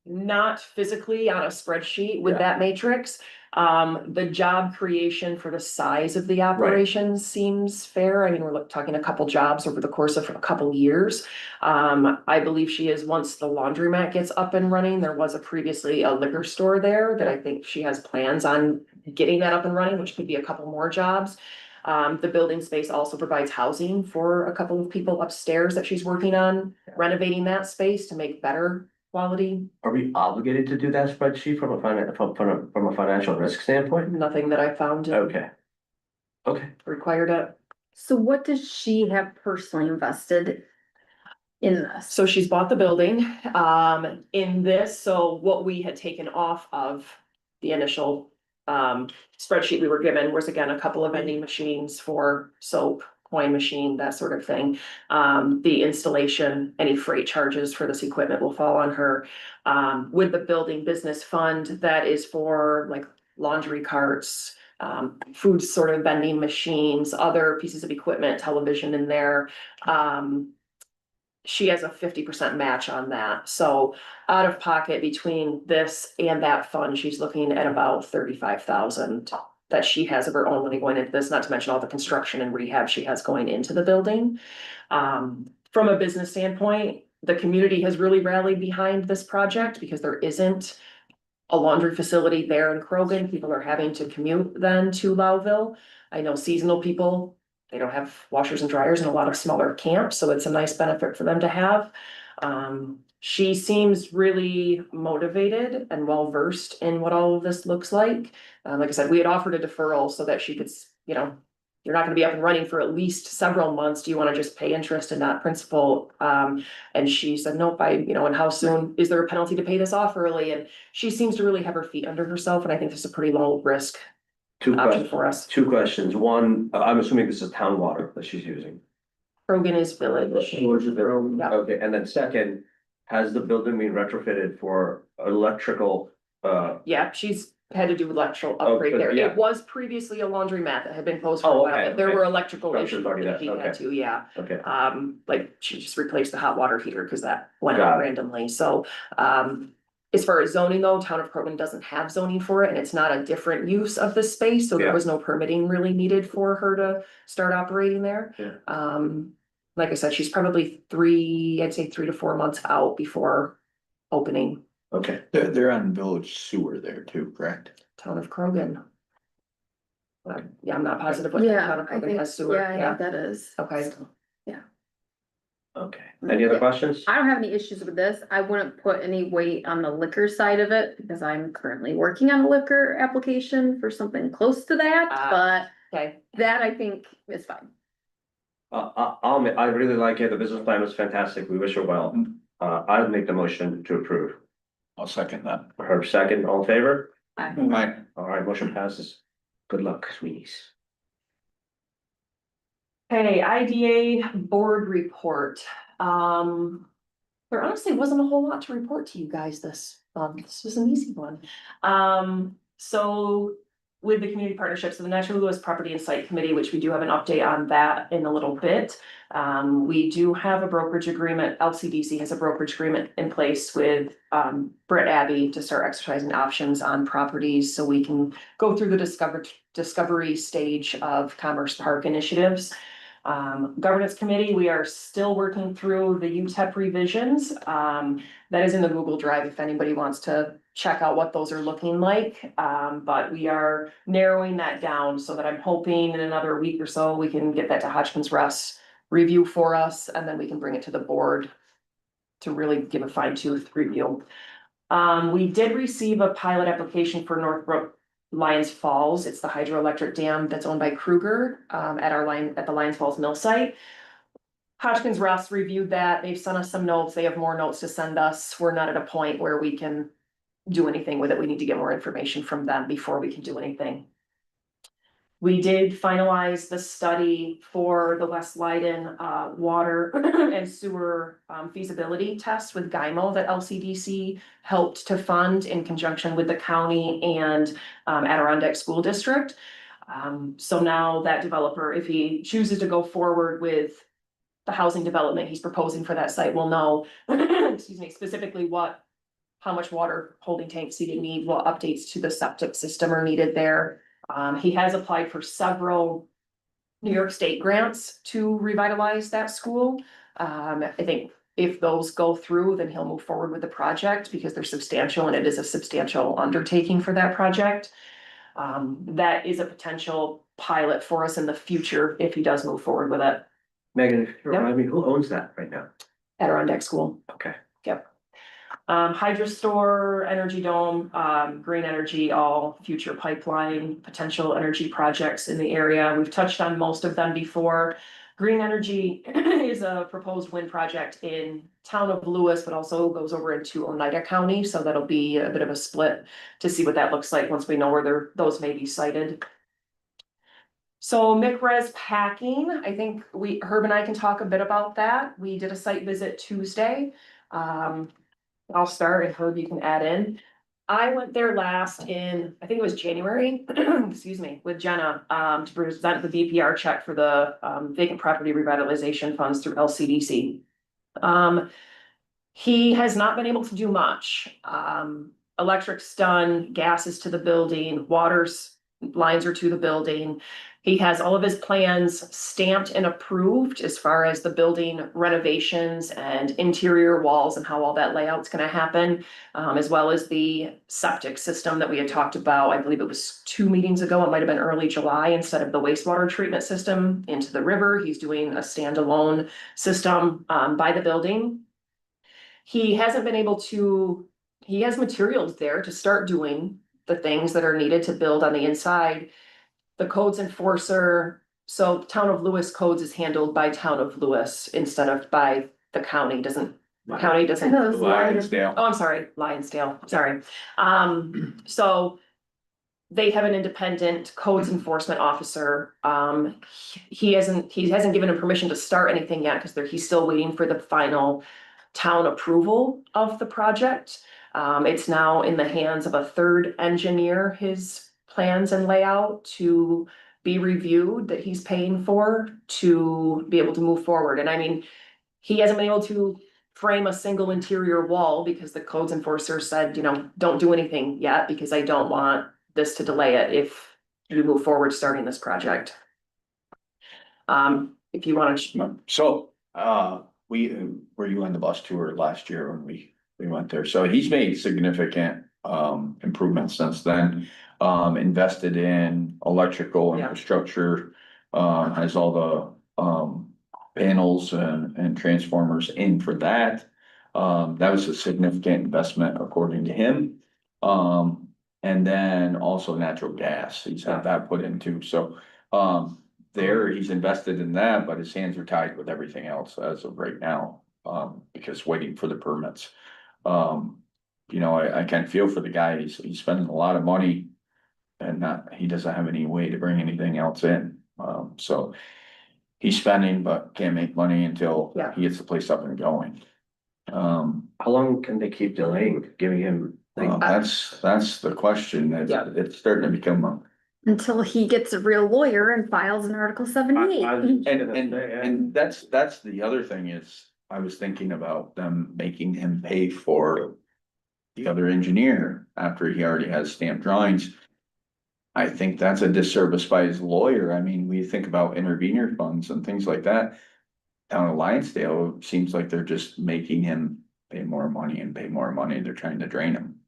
[SPEAKER 4] Not physically on a spreadsheet with
[SPEAKER 1] Yeah.
[SPEAKER 4] that matrix. The job creation for the size of the operations seems fair. I mean, we're talking a couple jobs over the course of a couple years. I believe she is, once the laundromat gets up and running, there was previously a liquor store there that I think she has plans on getting that up and running, which could be a couple more jobs. The building space also provides housing for a couple of people upstairs that she's working on, renovating that space to make better quality.
[SPEAKER 1] Are we obligated to do that spreadsheet from a financial risk standpoint?
[SPEAKER 4] Nothing that I found
[SPEAKER 1] Okay.
[SPEAKER 4] required it.
[SPEAKER 10] So what does she have personally invested in this?
[SPEAKER 4] So she's bought the building, in this, so what we had taken off of the initial spreadsheet we were given was, again, a couple of vending machines for soap, coin machine, that sort of thing. The installation, any freight charges for this equipment will fall on her. With the building business fund, that is for like laundry carts, food sort of vending machines, other pieces of equipment, television in there. She has a 50% match on that, so out of pocket between this and that fund, she's looking at about 35,000. That she has of her own money going into this, not to mention all the construction and rehab she has going into the building. From a business standpoint, the community has really rallied behind this project because there isn't a laundry facility there in Krogan. People are having to commute then to Loudville. I know seasonal people, they don't have washers and dryers in a lot of smaller camps, so it's a nice benefit for them to have. She seems really motivated and well-versed in what all of this looks like. Like I said, we had offered a deferral so that she could, you know, you're not gonna be up and running for at least several months. Do you wanna just pay interest and not principal? And she said, nope, and how soon, is there a penalty to pay this off early? And she seems to really have her feet under herself, and I think this is a pretty low risk
[SPEAKER 1] Two
[SPEAKER 4] option
[SPEAKER 1] questions,
[SPEAKER 4] for us.
[SPEAKER 1] two questions. One, I'm assuming this is town water that she's using.
[SPEAKER 4] Krogan is village. Yeah.
[SPEAKER 1] Okay, and then second, has the building been retrofitted for electrical,
[SPEAKER 4] Yeah, she's had to do electrical
[SPEAKER 1] Oh,
[SPEAKER 4] upgrade
[SPEAKER 1] good,
[SPEAKER 4] there.
[SPEAKER 1] yeah.
[SPEAKER 4] It was previously a laundromat that had been closed for
[SPEAKER 1] Oh,
[SPEAKER 4] a while,
[SPEAKER 1] okay,
[SPEAKER 4] but there
[SPEAKER 1] okay.
[SPEAKER 4] were electrical
[SPEAKER 1] Structure's
[SPEAKER 4] issues
[SPEAKER 1] already
[SPEAKER 4] that
[SPEAKER 1] there,
[SPEAKER 4] she had
[SPEAKER 1] okay.
[SPEAKER 4] to, yeah.
[SPEAKER 1] okay,
[SPEAKER 4] Like she just replaced the hot water heater because that went
[SPEAKER 1] Got
[SPEAKER 4] out
[SPEAKER 1] it.
[SPEAKER 4] randomly, so, as far as zoning though, Town of Croton doesn't have zoning for it, and it's not a different use of the space, so there
[SPEAKER 1] Yeah.
[SPEAKER 4] was no permitting really needed for her to start operating there.
[SPEAKER 1] Yeah.
[SPEAKER 4] Like I said, she's probably I'd say 3 to 4 months out before opening
[SPEAKER 1] okay.
[SPEAKER 7] They're on village sewer there too, correct?
[SPEAKER 4] Town of Krogan. Yeah, I'm not positive what
[SPEAKER 10] Yeah,
[SPEAKER 4] Town of
[SPEAKER 10] I
[SPEAKER 4] Krogan
[SPEAKER 10] think,
[SPEAKER 4] has sewer,
[SPEAKER 10] yeah, I
[SPEAKER 4] yeah,
[SPEAKER 10] think that is.
[SPEAKER 4] okay.
[SPEAKER 1] Okay, any other questions?
[SPEAKER 10] I don't have any issues with this. I wouldn't put any weight on the liquor side of it because I'm currently working on a liquor application for something close to that,
[SPEAKER 4] Ah. Okay,
[SPEAKER 10] but that I think is fine.
[SPEAKER 1] I really like it. The business plan was fantastic. We wish her well. I'll make the motion to approve.
[SPEAKER 7] I'll second that.
[SPEAKER 1] Her second, all in favor?
[SPEAKER 7] Right.
[SPEAKER 1] All right, motion passes. Good luck, sweeties.
[SPEAKER 4] okay, IDA board report. There honestly wasn't a whole lot to report to you guys this was an easy one. So with the community partnerships of the Natural Lewis Property and Site Committee, which we do have an update on that in a little bit. We do have a brokerage agreement, LCDC has a brokerage agreement in place with Brett Abbey to start exercising options on properties, so we can go through the discovery stage of Commerce Park initiatives. Governance Committee, we are still working through the UTEP revisions. That is in the Google Drive if anybody wants to check out what those are looking like. But we are narrowing that down so that I'm hoping in another week or so, we can get that to Hodgkins Russ review for us, and then we can bring it to the board to really give a fine-tooth review. We did receive a pilot application for Northbrook Lions Falls. It's the hydroelectric dam that's owned by Kruger at the Lions Falls mill site. Hodgkins Russ reviewed that. They've sent us some notes. They have more notes to send us. We're not at a point where we can do anything with it. We need to get more information from them before we can do anything. We did finalize the study for the West Leiden water and sewer feasibility test with GIMO that LCDC helped to fund in conjunction with the county and Adirondack School District. So now that developer, if he chooses to go forward with the housing development he's proposing for that site, will know, excuse me, specifically how much water holding tanks he need, what updates to the septic system are needed there. He has applied for several New York State grants to revitalize that school. I think if those go through, then he'll move forward with the project because they're substantial and it is a substantial undertaking for that project. That is a potential pilot for us in the future if he does move forward with it.
[SPEAKER 1] Megan, remind me, who owns that right now?
[SPEAKER 4] Adirondack School.
[SPEAKER 1] Okay.
[SPEAKER 4] Yep. Hydrostore, Energy Dome, green energy, all future pipeline, potential energy projects in the area. We've touched on most of them before. Green energy is a proposed wind project in town of Lewis, but also goes over into Oneida County. So that'll be a bit of a split to see what that looks like once we know where those may be sited. So MICRES packing, I think Herb and I can talk a bit about that. We did a site visit Tuesday. I'll start and Herb, you can add in. I went there last in, I think it was January, excuse me, with Jenna, to present the BPR check for the, vacant property revitalization funds through LCDC. He has not been able to do much. Electric's done, gas is to the building, water's lines are to the building. He has all of his plans stamped and approved as far as the building renovations and interior walls and how all that layout's gonna happen. As well as the septic system that we had talked about, I believe it was 2 meetings ago, it might have been early July, instead of the wastewater treatment system into the river, he's doing a standalone system, by the building. He hasn't been able to, he has materials there to start doing the things that are needed to build on the inside. The codes enforcer, so Town of Lewis codes is handled by Town of Lewis instead of by the county, county doesn't.
[SPEAKER 7] Lionsdale.
[SPEAKER 4] Oh, I'm sorry, Lionsdale, sorry. So they have an independent codes enforcement officer. He hasn't given him permission to start anything yet because he's still waiting for the final town approval of the project. It's now in the hands of a third engineer, his plans and layout to be reviewed that he's paying for to be able to move forward. And I mean, he hasn't been able to frame a single interior wall because the codes enforcer said, you know, don't do anything yet because I don't want this to delay it if we move forward starting this project. If you want to.
[SPEAKER 7] So, were you on the bus tour last year when we went there? So he's made significant improvements since then. Invested in electrical
[SPEAKER 4] Yeah.
[SPEAKER 7] infrastructure, has all the panels and transformers in for that. That was a significant investment according to him. And then also natural gas, he's had that put into, so there, he's invested in that, but his hands are tied with everything else as of right now, because waiting for the permits. You know, I kind of feel for the guy, he's spending a lot of money and he doesn't have any way to bring anything else in. So he's spending, but can't make money until
[SPEAKER 4] Yeah.
[SPEAKER 7] he gets the place up and going.
[SPEAKER 1] How long can they keep delaying, giving him?
[SPEAKER 7] That's the question.
[SPEAKER 4] Yeah.
[SPEAKER 7] It's starting to become
[SPEAKER 10] Until he gets a real lawyer and files an Article 78.
[SPEAKER 7] and that's the other thing is, I was thinking about them making him pay for the other engineer after he already has stamped drawings. I think that's a disservice by his lawyer. I mean, we think about intervenor funds and things like that. Down at Lionsdale, it seems like they're just making him pay more money and pay more money. They're trying to drain him.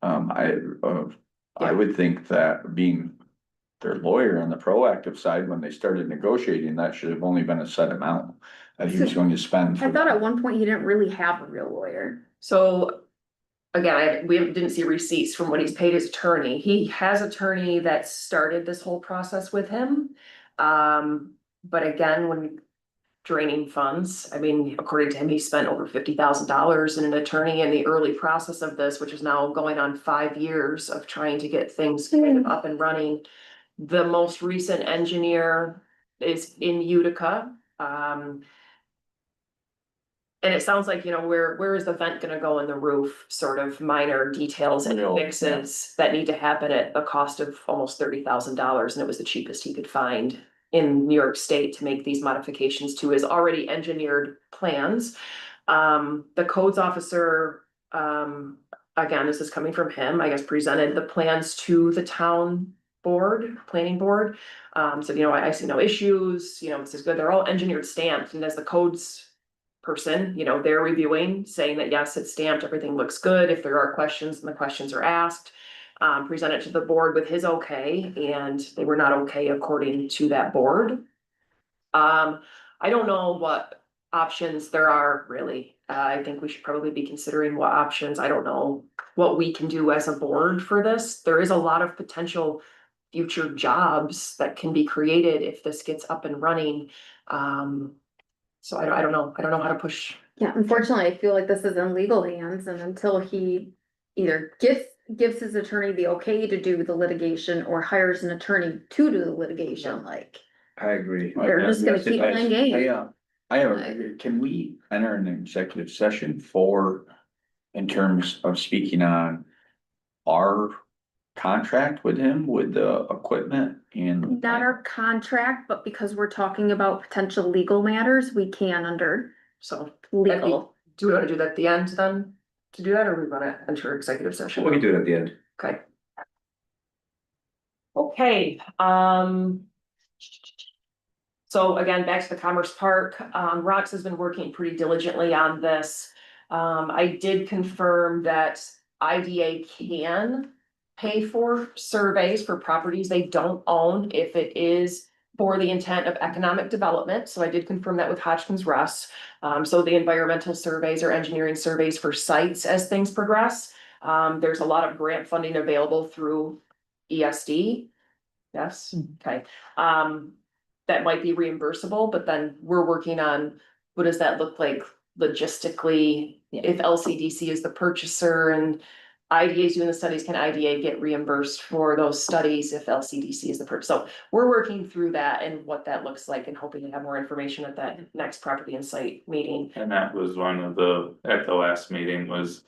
[SPEAKER 7] I would think that being their lawyer on the proactive side, when they started negotiating, that should have only been a set amount that he was going to spend.
[SPEAKER 10] I thought at one point he didn't really have a real lawyer.
[SPEAKER 4] So again, we didn't see receipts from what he's paid his attorney. He has attorney that started this whole process with him. But again, when draining funds, I mean, according to him, he spent over $50,000 in an attorney in the early process of this, which is now going on 5 years of trying to get things kind of up and running. The most recent engineer is in Utica. And it sounds like, you know, where is the vent gonna go in the roof, sort of minor details and fixes that need to happen at a cost of almost $30,000, and it was the cheapest he could find in New York State to make these modifications to his already engineered plans. The codes officer, again, this is coming from him, I guess, presented the plans to the town board, planning board. So, you know, I see no issues, you know, this is good, they're all engineered stamped, and as the codes person, you know, they're reviewing, saying that yes, it's stamped, everything looks good. If there are questions and the questions are asked, present it to the board with his okay, and they were not okay according to that board. I don't know what options there are really. I think we should probably be considering what options. I don't know what we can do as a board for this. There is a lot of potential future jobs that can be created if this gets up and running. So I don't know how to push.
[SPEAKER 10] Yeah, unfortunately, I feel like this is in legal hands, and until he either gives his attorney the okay to do the litigation or hires an attorney to do the litigation, like.
[SPEAKER 1] I agree.
[SPEAKER 10] They're just gonna keep playing games.
[SPEAKER 7] Can we enter an executive session for, in terms of speaking on our contract with him, with the equipment and?
[SPEAKER 10] Not our contract, but because we're talking about potential legal matters, we can under
[SPEAKER 4] So
[SPEAKER 10] legal.
[SPEAKER 4] do we want to do that at the end then? To do that, or we want to enter executive session?
[SPEAKER 1] We can do it at the end.
[SPEAKER 4] Okay. Okay, so again, back to the Commerce Park, Rox has been working pretty diligently on this. I did confirm that IDA can pay for surveys for properties they don't own if it is for the intent of economic development. So I did confirm that with Hodgkins Russ. So the environmental surveys or engineering surveys for sites as things progress. There's a lot of grant funding available through ESD. Yes, okay. That might be reimbursable, but then we're working on what does that look like logistically? If LCDC is the purchaser and IDA is doing the studies, can IDA get reimbursed for those studies if LCDC is the purchaser? So we're working through that and what that looks like and hoping to have more information at that next property and site meeting.
[SPEAKER 5] And that was one of at the last meeting was.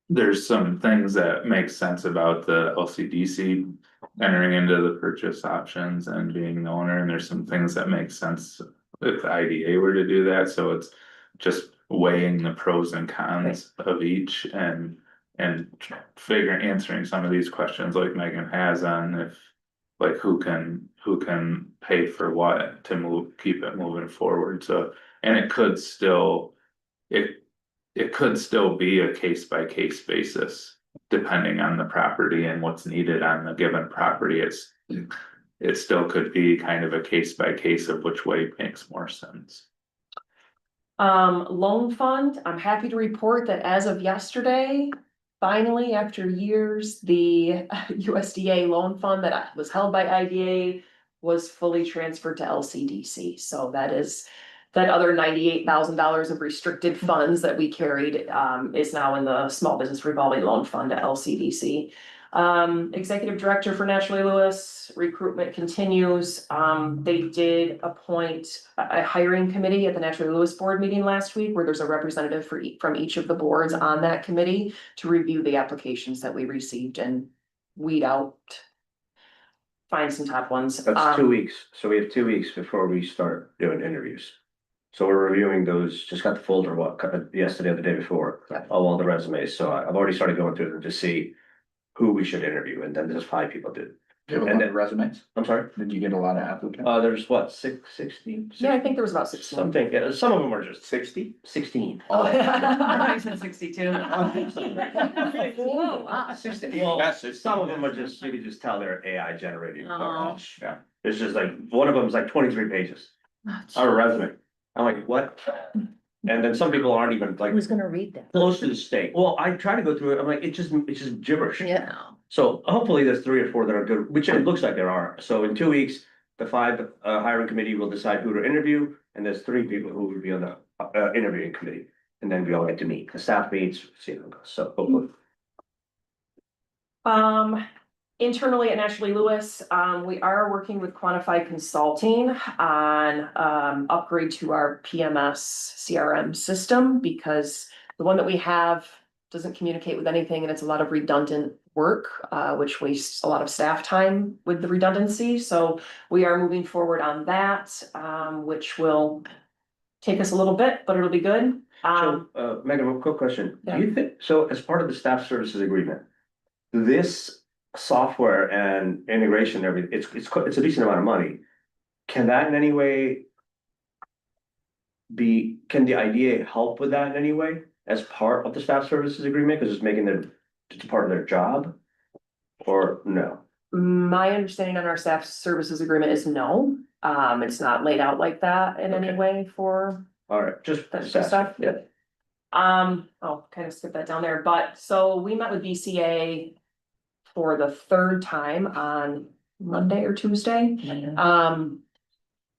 [SPEAKER 5] There's some things that make sense about the LCDC entering into the purchase options and being the owner, and there's some things that make sense if the IDA were to do that, so it's just weighing the pros and cons of each and answering some of these questions like Megan has on if like who can pay for what to keep it moving forward. So, and it could still be a case by case basis, depending on the property and what's needed on the given property. It still could be kind of a case by case of which way makes more sense.
[SPEAKER 4] Loan fund, I'm happy to report that as of yesterday, finally, after years, the USDA loan fund that was held by IDA was fully transferred to LCDC. So that other $98,000 of restricted funds that we carried is now in the Small Business Revolving Loan Fund at LCDC. Executive Director for Naturally Lewis, recruitment continues. They did appoint a hiring committee at the Naturally Lewis board meeting last week where there's a representative from each of the boards on that committee to review the applications that we received and weed out, find some top ones.
[SPEAKER 1] That's 2 weeks. So we have 2 weeks before we start doing interviews. So we're reviewing those, just got the folder, yesterday or the day before,
[SPEAKER 4] Yeah.
[SPEAKER 1] all the resumes. So I've already started going through them to see who we should interview, and then there's 5 people did.
[SPEAKER 7] Do you have a
[SPEAKER 1] And
[SPEAKER 7] lot of resumes?
[SPEAKER 1] I'm sorry?
[SPEAKER 7] Did you get a lot of applicants?
[SPEAKER 1] There's what, 60?
[SPEAKER 4] Yeah, I think there was about 16.
[SPEAKER 1] Something, yeah, some of them are just
[SPEAKER 7] 60?
[SPEAKER 1] 16.
[SPEAKER 4] Oh, I said 62.
[SPEAKER 10] Whoa, wow.
[SPEAKER 1] 60. Well, some of them are just, you can just tell they're AI generated.
[SPEAKER 10] Oh.
[SPEAKER 1] Yeah, it's just like, one of them is like 23 pages, our resume. I'm like, what? And then some people aren't even like
[SPEAKER 2] Who's gonna read that?
[SPEAKER 1] close to the state. Well, I try to go through it, I'm like, it's just gibberish.
[SPEAKER 2] Yeah.
[SPEAKER 1] So hopefully there's 3 or 4 that are good, which it looks like there are. So in 2 weeks, the 5 hiring committee will decide who to interview, and there's 3 people who will be on the interviewing committee. And then we all get to meet, the staff meets, see how it goes, so hopefully.
[SPEAKER 4] Internally at Naturally Lewis, we are working with Quantified Consulting on upgrade to our PMS CRM system because the one that we have doesn't communicate with anything and it's a lot of redundant work, which wastes a lot of staff time with the redundancy. So we are moving forward on that, which will take us a little bit, but it'll be good.
[SPEAKER 1] So, Megan, one quick question.
[SPEAKER 4] Yeah.
[SPEAKER 1] Do you think, so as part of the staff services agreement, this software and integration, everything, it's a decent amount of money. Can that in any way can the IDA help with that in any way as part of the staff services agreement? Because it's part of their job, or no?
[SPEAKER 4] My understanding on our staff services agreement is no. It's not laid out like that in any
[SPEAKER 1] Okay.
[SPEAKER 4] way for
[SPEAKER 1] All right, just
[SPEAKER 4] that
[SPEAKER 1] staff,
[SPEAKER 4] stuff.
[SPEAKER 1] yeah.
[SPEAKER 4] I'll kind of skip that down there, but so we met with BCA for the 3rd time on Monday or Tuesday.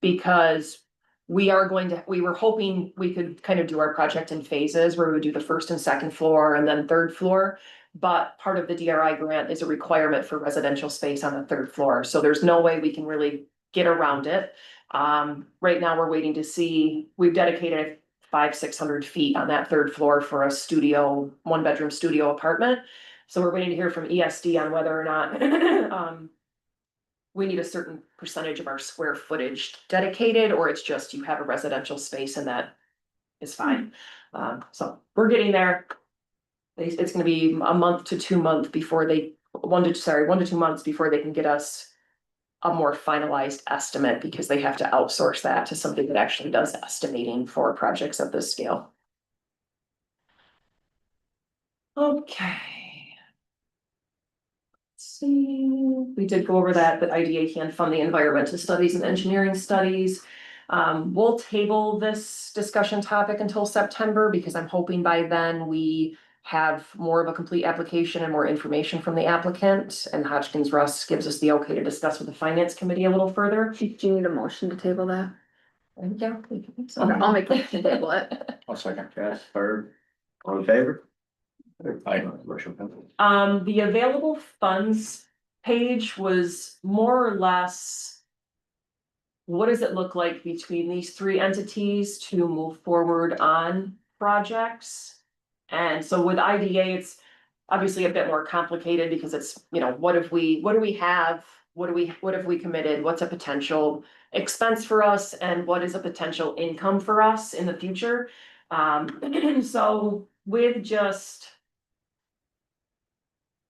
[SPEAKER 4] Because we were hoping we could kind of do our project in phases where we would do the first and second floor and then third floor. But part of the DRI grant is a requirement for residential space on the third floor, so there's no way we can really get around it. Right now, we're waiting to see, we've dedicated 600 feet on that third floor for a studio, 1-bedroom studio apartment. So we're waiting to hear from ESD on whether or not we need a certain percentage of our square footage dedicated, or it's just you have a residential space and that is fine. So we're getting there. It's gonna be a month to 2 months before 1 to 2 months before they can get us a more finalized estimate, because they have to outsource that to somebody that actually does estimating for projects of this scale. Okay. See, we did go over that IDA can fund the environmental studies and engineering studies. We'll table this discussion topic until September, because I'm hoping by then we have more of a complete application and more information from the applicant, and Hodgkins Russ gives us the okay to discuss with the finance committee a little further.
[SPEAKER 10] Do you need a motion to table that?
[SPEAKER 4] Yeah.
[SPEAKER 10] Okay, I'll make that to table it.
[SPEAKER 7] I'll second.
[SPEAKER 1] Yes, Herb, all in favor?
[SPEAKER 7] Aye.
[SPEAKER 4] The available funds page was more or less. What does it look like between these 3 entities to move forward on projects? And so with IDA, it's obviously a bit more complicated, because it's, what do we have? What have we committed? What's a potential expense for us? And what is a potential income for us in the future? So with just.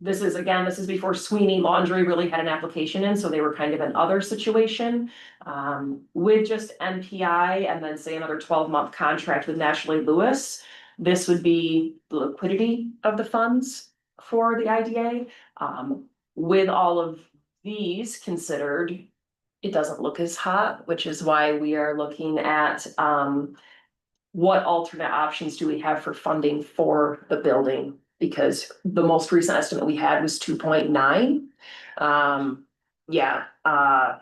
[SPEAKER 4] This is before Sweeney Laundry really had an application in, so they were kind of an other situation. With just NPI and then say another 12-month contract with National Lewis, this would be the liquidity of the funds for the IDA. With all of these considered, it doesn't look as hot, which is why we are looking at what alternate options do we have for funding for the building? Because the most recent estimate we had was 2.9.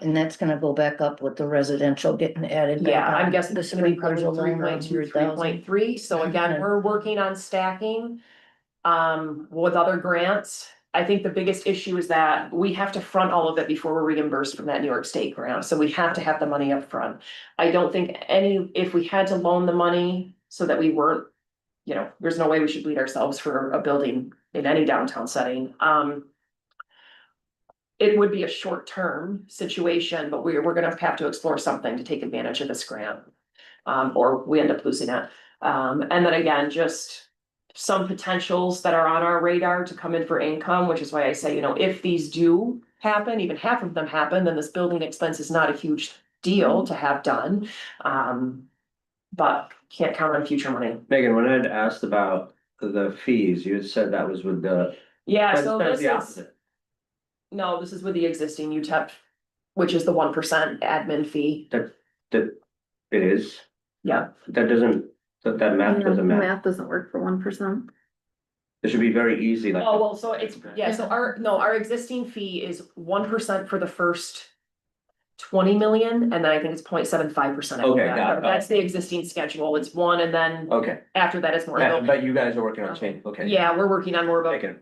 [SPEAKER 2] And that's gonna go back up with the residential getting added. back
[SPEAKER 4] Yeah, I'm
[SPEAKER 2] on.
[SPEAKER 4] guessing
[SPEAKER 2] The
[SPEAKER 4] this is gonna be
[SPEAKER 2] sprinklers
[SPEAKER 4] probably
[SPEAKER 2] alone are
[SPEAKER 4] 3.2,
[SPEAKER 2] 100,000.
[SPEAKER 4] 3.3, so again, we're working on stacking. With other grants, I think the biggest issue is that we have to front all of it before we're reimbursed from that New York State grant, so we have to have the money up front. I don't think if we had to loan the money so that we weren't, there's no way we should bleed ourselves for a building in any downtown setting. It would be a short-term situation, but we're gonna have to explore something to take advantage of this grant. Or we end up losing it. And then again, just some potentials that are on our radar to come in for income, which is why I say, if these do happen, even half of them happen, then this building expense is not a huge deal to have done. But can't count on future money.
[SPEAKER 1] Megan, when I'd asked about the fees, you had said that was with the.
[SPEAKER 4] Yeah,
[SPEAKER 1] That's
[SPEAKER 4] so
[SPEAKER 1] the
[SPEAKER 4] this is,
[SPEAKER 1] opposite.
[SPEAKER 4] no, this is with the existing UTEP, which is the 1% admin fee.
[SPEAKER 1] That it is,
[SPEAKER 4] Yeah,
[SPEAKER 1] that math
[SPEAKER 10] No,
[SPEAKER 1] doesn't matter.
[SPEAKER 10] math doesn't work for 1%.
[SPEAKER 1] It should be very easy, like.
[SPEAKER 4] oh, well, so it's, so our existing fee is 1% for the first 20 million, and then I think it's 0.75%.
[SPEAKER 1] Okay, got it.
[SPEAKER 4] That's the existing schedule, it's 1, and then
[SPEAKER 1] Okay,
[SPEAKER 4] after that it's more.
[SPEAKER 1] but you guys are working on change, okay.
[SPEAKER 4] Yeah, we're working on more of a,
[SPEAKER 1] Making,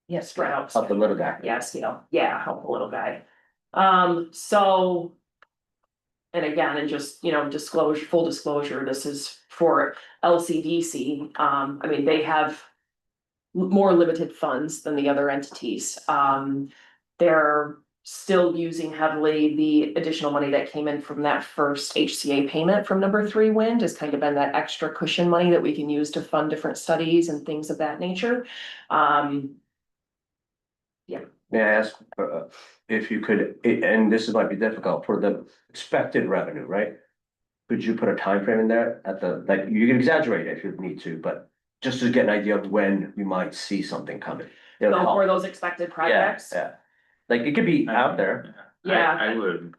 [SPEAKER 1] yeah,
[SPEAKER 4] spread out.
[SPEAKER 1] help the little guy.
[SPEAKER 4] Yeah, scale, help the little guy. So. And again, and just, full disclosure, this is for LCDC, I mean, they have. More limited funds than the other entities, they're still using heavily the additional money that came in from that first HCA payment from number 3 wind has kind of been that extra cushion money that we can use to fund different studies and things of that nature.
[SPEAKER 1] May I ask, if you could, and this might be difficult, for the expected revenue, right? Could you put a time frame in there like, you can exaggerate it if you need to, but just to get an idea of when we might see something coming. It'll help.
[SPEAKER 4] For those expected
[SPEAKER 1] Yeah,
[SPEAKER 4] projects.
[SPEAKER 1] yeah, like, it could be out there.
[SPEAKER 4] Yeah.
[SPEAKER 5] I would.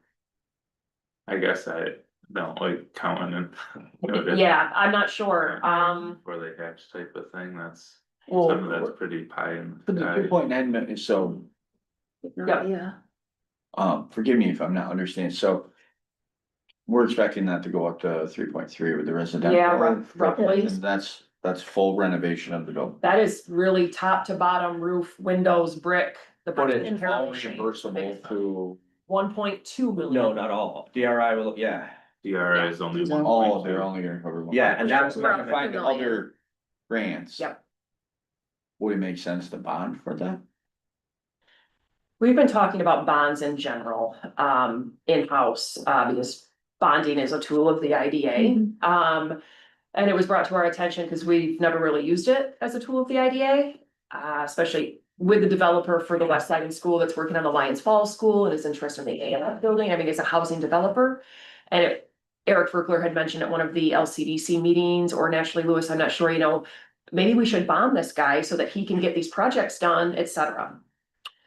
[SPEAKER 5] I guess I don't like counting and.
[SPEAKER 4] Yeah, I'm not sure,
[SPEAKER 5] For the hatch type of thing, that's,
[SPEAKER 4] well,
[SPEAKER 5] some of that's pretty pie in the
[SPEAKER 7] But the
[SPEAKER 5] sky.
[SPEAKER 7] 2.9 million, so,
[SPEAKER 4] Yeah.
[SPEAKER 10] Yeah.
[SPEAKER 7] forgive me if I'm not understanding, so. we're expecting that to go up to 3.3 with the residential.
[SPEAKER 4] Yeah, roughly.
[SPEAKER 7] And that's full renovation of the building.
[SPEAKER 4] That is really top to bottom, roof, windows, brick. The
[SPEAKER 7] But
[SPEAKER 4] brick
[SPEAKER 7] it's
[SPEAKER 4] is
[SPEAKER 7] all
[SPEAKER 4] terrible shape.
[SPEAKER 7] reimbursable to
[SPEAKER 4] 1.2 million.
[SPEAKER 1] No, not all. DRI will, yeah.
[SPEAKER 5] DRI is only one.
[SPEAKER 7] all, they're only gonna cover one.
[SPEAKER 1] Yeah, and that's.
[SPEAKER 4] We're
[SPEAKER 7] If I find
[SPEAKER 10] 2 million.
[SPEAKER 7] other grants.
[SPEAKER 4] Yep.
[SPEAKER 7] Would it make sense to bond for that?
[SPEAKER 4] We've been talking about bonds in general, in-house, because bonding is a tool of the IDA. And it was brought to our attention because we've never really used it as a tool of the IDA. Especially with the developer for the West Side School that's working on the Lions Falls School and is interested in the AMF building. I mean, it's a housing developer. And Eric Verkler had mentioned at one of the LCDC meetings, or Naturally Lewis, I'm not sure, you know, maybe we should bond this guy so that he can get these projects done, et cetera.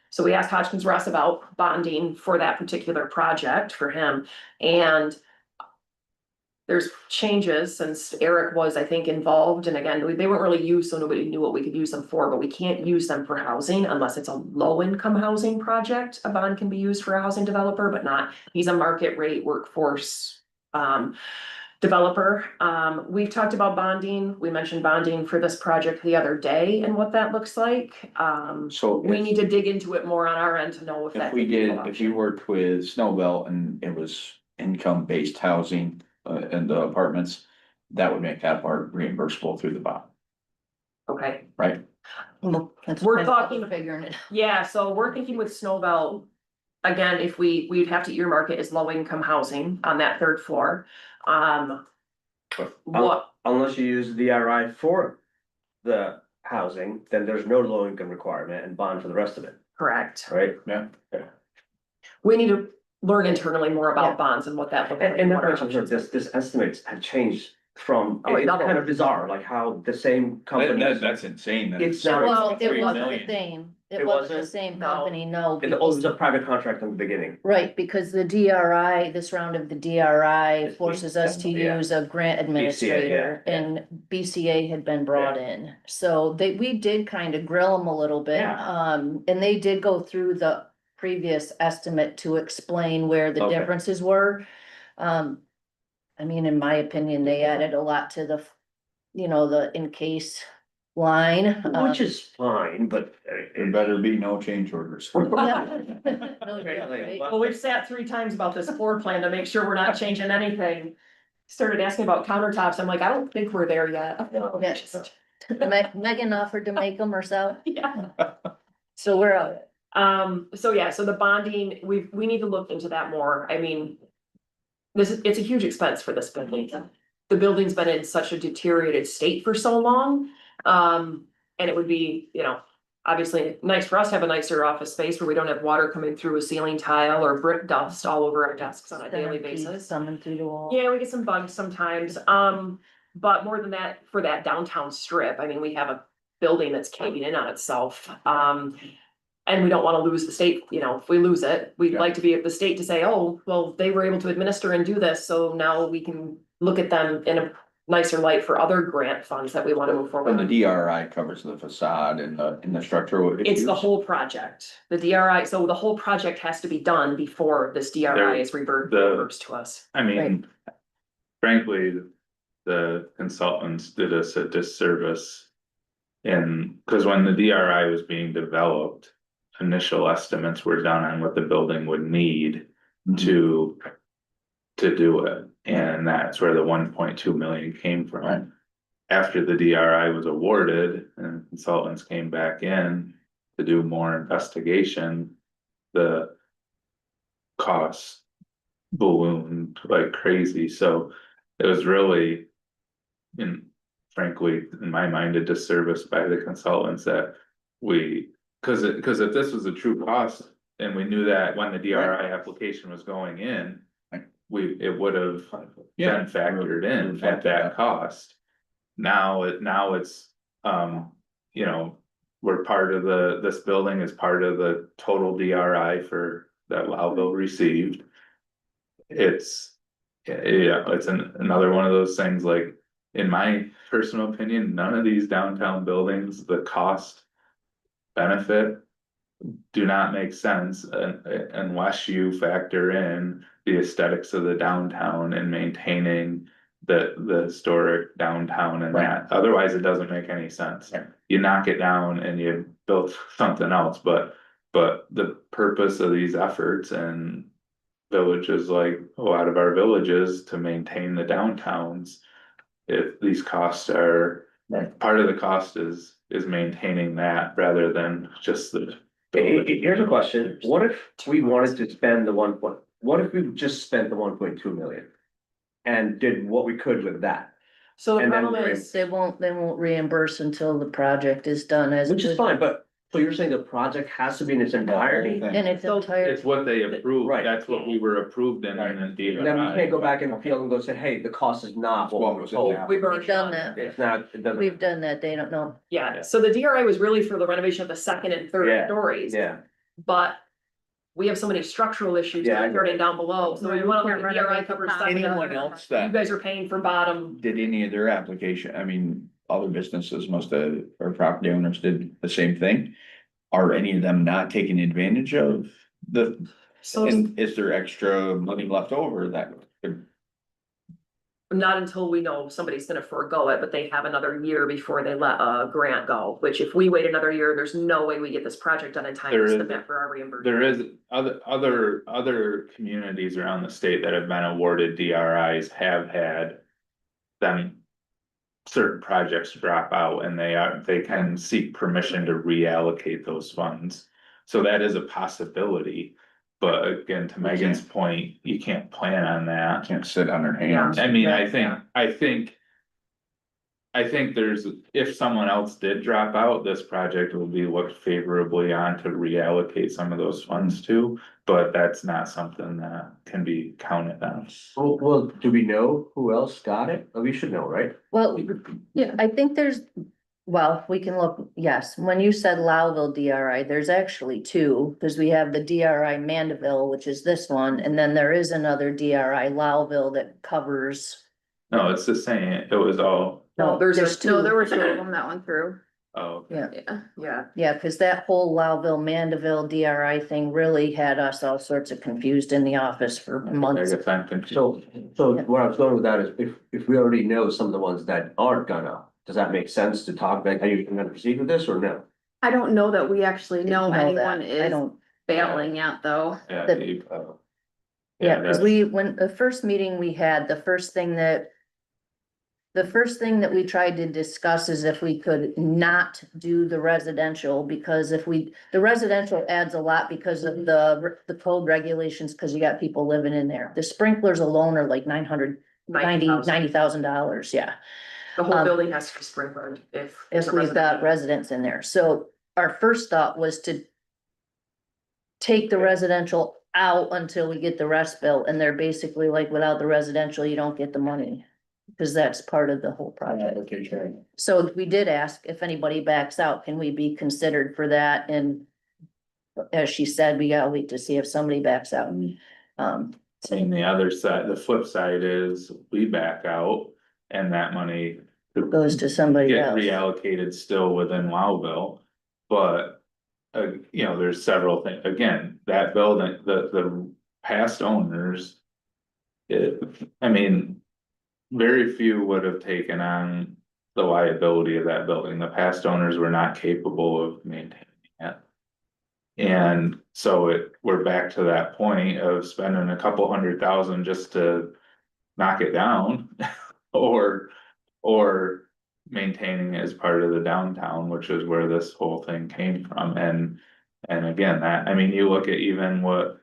[SPEAKER 4] So we asked Hodgkins Russ about bonding for that particular project for him, and there's changes since Eric was, I think, involved, and again, they weren't really used, so nobody knew what we could use them for, but we can't use them for housing unless it's a low-income housing project. A bond can be used for a housing developer, but not, he's a market rate workforce developer. We've talked about bonding. We mentioned bonding for this project the other day and what that looks like.
[SPEAKER 1] So
[SPEAKER 4] We need to dig into it more on our end to know if that.
[SPEAKER 7] If we
[SPEAKER 4] could be an
[SPEAKER 7] did, if
[SPEAKER 4] option.
[SPEAKER 7] you worked with Snowbelt and it was income-based housing, in the apartments, that would make that part reimbursable through the bond,
[SPEAKER 4] Okay,
[SPEAKER 7] right?
[SPEAKER 2] Well, that's
[SPEAKER 4] We're
[SPEAKER 2] kind of
[SPEAKER 4] talking-
[SPEAKER 2] figuring it.
[SPEAKER 4] yeah, so we're thinking with Snowbelt. Again, if we'd have to earmark it as low income housing on that third floor. What,
[SPEAKER 1] Unless you use the DRI for the housing, then there's no low income requirement and bond for the rest of it,
[SPEAKER 4] correct,
[SPEAKER 1] right?
[SPEAKER 7] Yeah.
[SPEAKER 4] we need to learn internally more
[SPEAKER 2] Yeah.
[SPEAKER 4] about bonds and what that looks like.
[SPEAKER 1] And
[SPEAKER 4] what our
[SPEAKER 1] that's
[SPEAKER 4] options-
[SPEAKER 1] this estimates have changed from,
[SPEAKER 4] Oh,
[SPEAKER 1] it's
[SPEAKER 4] double.
[SPEAKER 1] kind of bizarre, like how the same company.
[SPEAKER 7] That's insane. that
[SPEAKER 1] It's not-
[SPEAKER 2] Well, it
[SPEAKER 7] 3
[SPEAKER 2] wasn't the
[SPEAKER 7] million.
[SPEAKER 2] same.
[SPEAKER 1] It
[SPEAKER 2] It wasn't the
[SPEAKER 1] wasn't?
[SPEAKER 2] same
[SPEAKER 4] No.
[SPEAKER 2] company, no.
[SPEAKER 1] It was a private contract in the beginning.
[SPEAKER 2] Right, because the DRI, this round of the DRI
[SPEAKER 1] It's
[SPEAKER 2] forces us to
[SPEAKER 1] yeah.
[SPEAKER 2] use a grant administrator,
[SPEAKER 1] yeah.
[SPEAKER 2] and BCA had been brought in. So we did kind of grill them a little bit,
[SPEAKER 1] Yeah.
[SPEAKER 2] and they did go through the previous estimate to explain where the
[SPEAKER 1] Okay.
[SPEAKER 2] differences were. I mean, in my opinion, they added a lot to the, the in case line.
[SPEAKER 1] Which is fine, but.
[SPEAKER 7] There better be no change orders.
[SPEAKER 2] Yeah. No, yeah, right.
[SPEAKER 4] Well, we've sat 3 times about this floor plan to make sure we're not changing anything. Started asking about countertops, I'm like, I don't think we're there yet.
[SPEAKER 2] Yeah. Megan offered to make them herself,
[SPEAKER 4] Yeah.
[SPEAKER 2] so we're out.
[SPEAKER 4] So yeah, so the bonding, we need to look into that more. I mean. It's a huge expense for this building. The building's been in such a deteriorated state for so long. And it would be, obviously nice for us to have a nicer office space where we don't have water coming through a ceiling tile or brick dust all over our desks on a daily basis.
[SPEAKER 2] Coming through the wall.
[SPEAKER 4] Yeah, we get some bugs sometimes. But more than that, for that downtown strip, I mean, we have a building that's caving in on itself. And we don't wanna lose the state, if we lose it, we'd
[SPEAKER 7] Yeah.
[SPEAKER 4] like to be at the state to say, oh, well, they were able to administer and do this, so now we can look at them in a nicer light for other grant funds that we wanna move
[SPEAKER 7] When the
[SPEAKER 4] forward.
[SPEAKER 7] DRI covers the facade and the structural.
[SPEAKER 4] It's the
[SPEAKER 7] issues.
[SPEAKER 4] whole project, the DRI, so the whole project has to be done before this DRI is reimbursed to us.
[SPEAKER 5] I mean, frankly, the consultants did us a disservice. Cause when the DRI was being developed, initial estimates were done on what the building would need to do it. And that's where the 1.2 million came
[SPEAKER 7] Right.
[SPEAKER 5] from. After the DRI was awarded and consultants came back in to do more investigation, the costs ballooned like crazy, so it was really, frankly, in my mind, a disservice by the consultants that cause if this was a true cost and we knew that when the DRI application was going in, it would have
[SPEAKER 7] Yeah.
[SPEAKER 5] been factored in at that cost. Now it's, we're part of this building is part of the total DRI for that Loudville received. It's another one of those things, like, in my personal opinion, none of these downtown buildings, the cost benefit do not make sense unless you factor in the aesthetics of the downtown and maintaining the historic downtown and that. Otherwise, it doesn't make any sense.
[SPEAKER 7] Right.
[SPEAKER 5] You knock it down and you build something else, but the purpose of these efforts and villages, like a lot of our villages, to maintain the downtowns, if these costs are, part of the cost is maintaining that rather than just the.
[SPEAKER 1] Here's a question, what if we wanted to spend what if we just spent the 1.2 million? And did what we could with that,
[SPEAKER 4] So the
[SPEAKER 1] And then
[SPEAKER 4] problem
[SPEAKER 1] we're-
[SPEAKER 4] is,
[SPEAKER 2] They won't reimburse until the project is done as.
[SPEAKER 1] which is fine, but, so you're saying the project has to be in its entirety?
[SPEAKER 2] In its entire,
[SPEAKER 5] It's what they approved,
[SPEAKER 1] Right.
[SPEAKER 5] that's what we were approved in
[SPEAKER 1] Right.
[SPEAKER 5] and then.
[SPEAKER 1] And then we can't go back and appeal and go say, hey, the cost is not what we were told.
[SPEAKER 4] we've
[SPEAKER 2] we've
[SPEAKER 4] already
[SPEAKER 2] done that,
[SPEAKER 1] It's not, it doesn't,
[SPEAKER 2] we've done that, they don't know.
[SPEAKER 4] Yeah, so the DRI was really for the renovation of the second and third
[SPEAKER 1] Yeah,
[SPEAKER 4] stories,
[SPEAKER 1] yeah,
[SPEAKER 4] but we have so many structural issues
[SPEAKER 1] Yeah, I
[SPEAKER 4] starting down below, so we wanna
[SPEAKER 10] Can't
[SPEAKER 4] let the DRI
[SPEAKER 10] renovate
[SPEAKER 4] cover
[SPEAKER 10] the top.
[SPEAKER 4] second and
[SPEAKER 7] Anyone
[SPEAKER 4] third.
[SPEAKER 7] else
[SPEAKER 4] You
[SPEAKER 7] that
[SPEAKER 4] guys are paying for bottom.
[SPEAKER 7] did any of their application, I mean, other businesses must have, or property owners did the same thing. Are any of them not taking advantage of
[SPEAKER 4] So
[SPEAKER 7] and is there extra money left over that could?
[SPEAKER 4] not until we know somebody's gonna forego it, but they have another year before they let a grant go, which if we wait another year, there's no way we get this project done in time
[SPEAKER 5] There
[SPEAKER 4] to
[SPEAKER 5] is-
[SPEAKER 4] submit for our reimbursement.
[SPEAKER 5] There is other communities around the state that have been awarded DRIs have had them. Certain projects drop out and they can seek permission to reallocate those funds. So that is a possibility, but again, to Megan's point, you can't plan on that.
[SPEAKER 7] Can't sit on their hands.
[SPEAKER 5] I mean,
[SPEAKER 4] Yeah.
[SPEAKER 5] I think there's, if someone else did drop out, this project will be looked favorably on to reallocate some of those funds to. But that's not something that can be counted on.
[SPEAKER 1] well, do we know who else got it? Oh, we should know, right?
[SPEAKER 2] Well,
[SPEAKER 10] Yeah.
[SPEAKER 2] I think there's, well, we can look, yes, when you said Lowville DRI, there's actually two, because we have the DRI Mandeville, which is this one, and then there is another DRI Lowville that covers.
[SPEAKER 5] No, it's the same, it was all,
[SPEAKER 4] No, there's
[SPEAKER 2] two.
[SPEAKER 10] No, there were two of them that went through,
[SPEAKER 5] oh,
[SPEAKER 2] Yeah,
[SPEAKER 10] yeah.
[SPEAKER 2] yeah, because that whole Lowville Mandeville DRI thing really had us all sorts of confused in the office for
[SPEAKER 5] I
[SPEAKER 2] months.
[SPEAKER 5] guess I'm confused.
[SPEAKER 1] So where I was going with that is if we already know some of the ones that aren't gonna, does that make sense to talk about, are you gonna proceed with this or no?
[SPEAKER 10] I don't know that we actually know
[SPEAKER 2] that.
[SPEAKER 10] anyone
[SPEAKER 2] I
[SPEAKER 10] is
[SPEAKER 2] don't,
[SPEAKER 10] failing yet, though.
[SPEAKER 5] Yeah,
[SPEAKER 2] the-
[SPEAKER 5] Dave,
[SPEAKER 2] yeah, because
[SPEAKER 5] that's-
[SPEAKER 2] we, when the first meeting we had, the first thing that we tried to discuss is if we could not do the residential, because the residential adds a lot because of the code regulations, because you got people living in there. The sprinklers alone are like $90,000, yeah.
[SPEAKER 4] The whole
[SPEAKER 2] um,
[SPEAKER 4] building has to be sprinkled if.
[SPEAKER 2] If we've got residents in there. So our first thought was to take the residential out until we get the rest built, and they're basically like, without the residential, you don't get the money. Cause that's part of the whole project. So we did ask if anybody backs out, can we be considered for that? And as she said, we gotta wait to see if somebody backs out.
[SPEAKER 5] And the other side, the flip side is we back out and that money
[SPEAKER 2] Goes to somebody
[SPEAKER 5] get
[SPEAKER 2] else.
[SPEAKER 5] reallocated still within Lowville. But, you know, there's several things, again, that building, the past owners. I mean, very few would have taken on the liability of that building. The past owners were not capable of maintaining it. And so we're back to that point of spending a couple $100,000 just to knock it down. Or maintaining it as part of the downtown, which is where this whole thing came from. And again, that, I mean, you look at even what,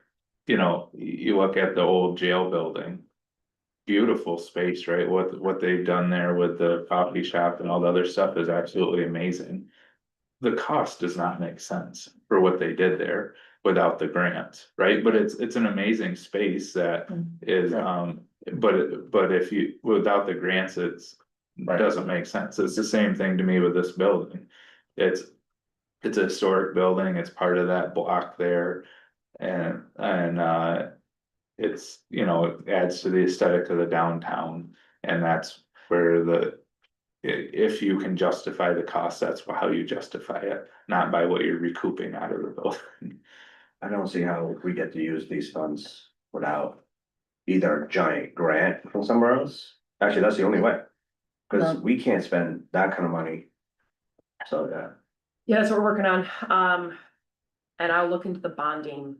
[SPEAKER 5] you know, you look at the old jail building. Beautiful space, right? What they've done there with the coffee shop and all the other stuff is absolutely amazing. The cost does not make sense for what they did there without the grants, right? But it's an amazing space that is, but if you, without the grants, it doesn't make sense. It's the same thing to me with this building. It's a historic building, it's part of that block there. And it's, you know, it adds to the aesthetic of the downtown, and that's where If you can justify the cost, that's how you justify it, not by what you're recouping out of the building.
[SPEAKER 1] I don't see how we get to use these funds without either a giant grant from somewhere else. Actually, that's the only way. Cause we can't spend that kind of money. So, yeah.
[SPEAKER 4] Yeah, that's what we're working on. And I'll look into the bonding.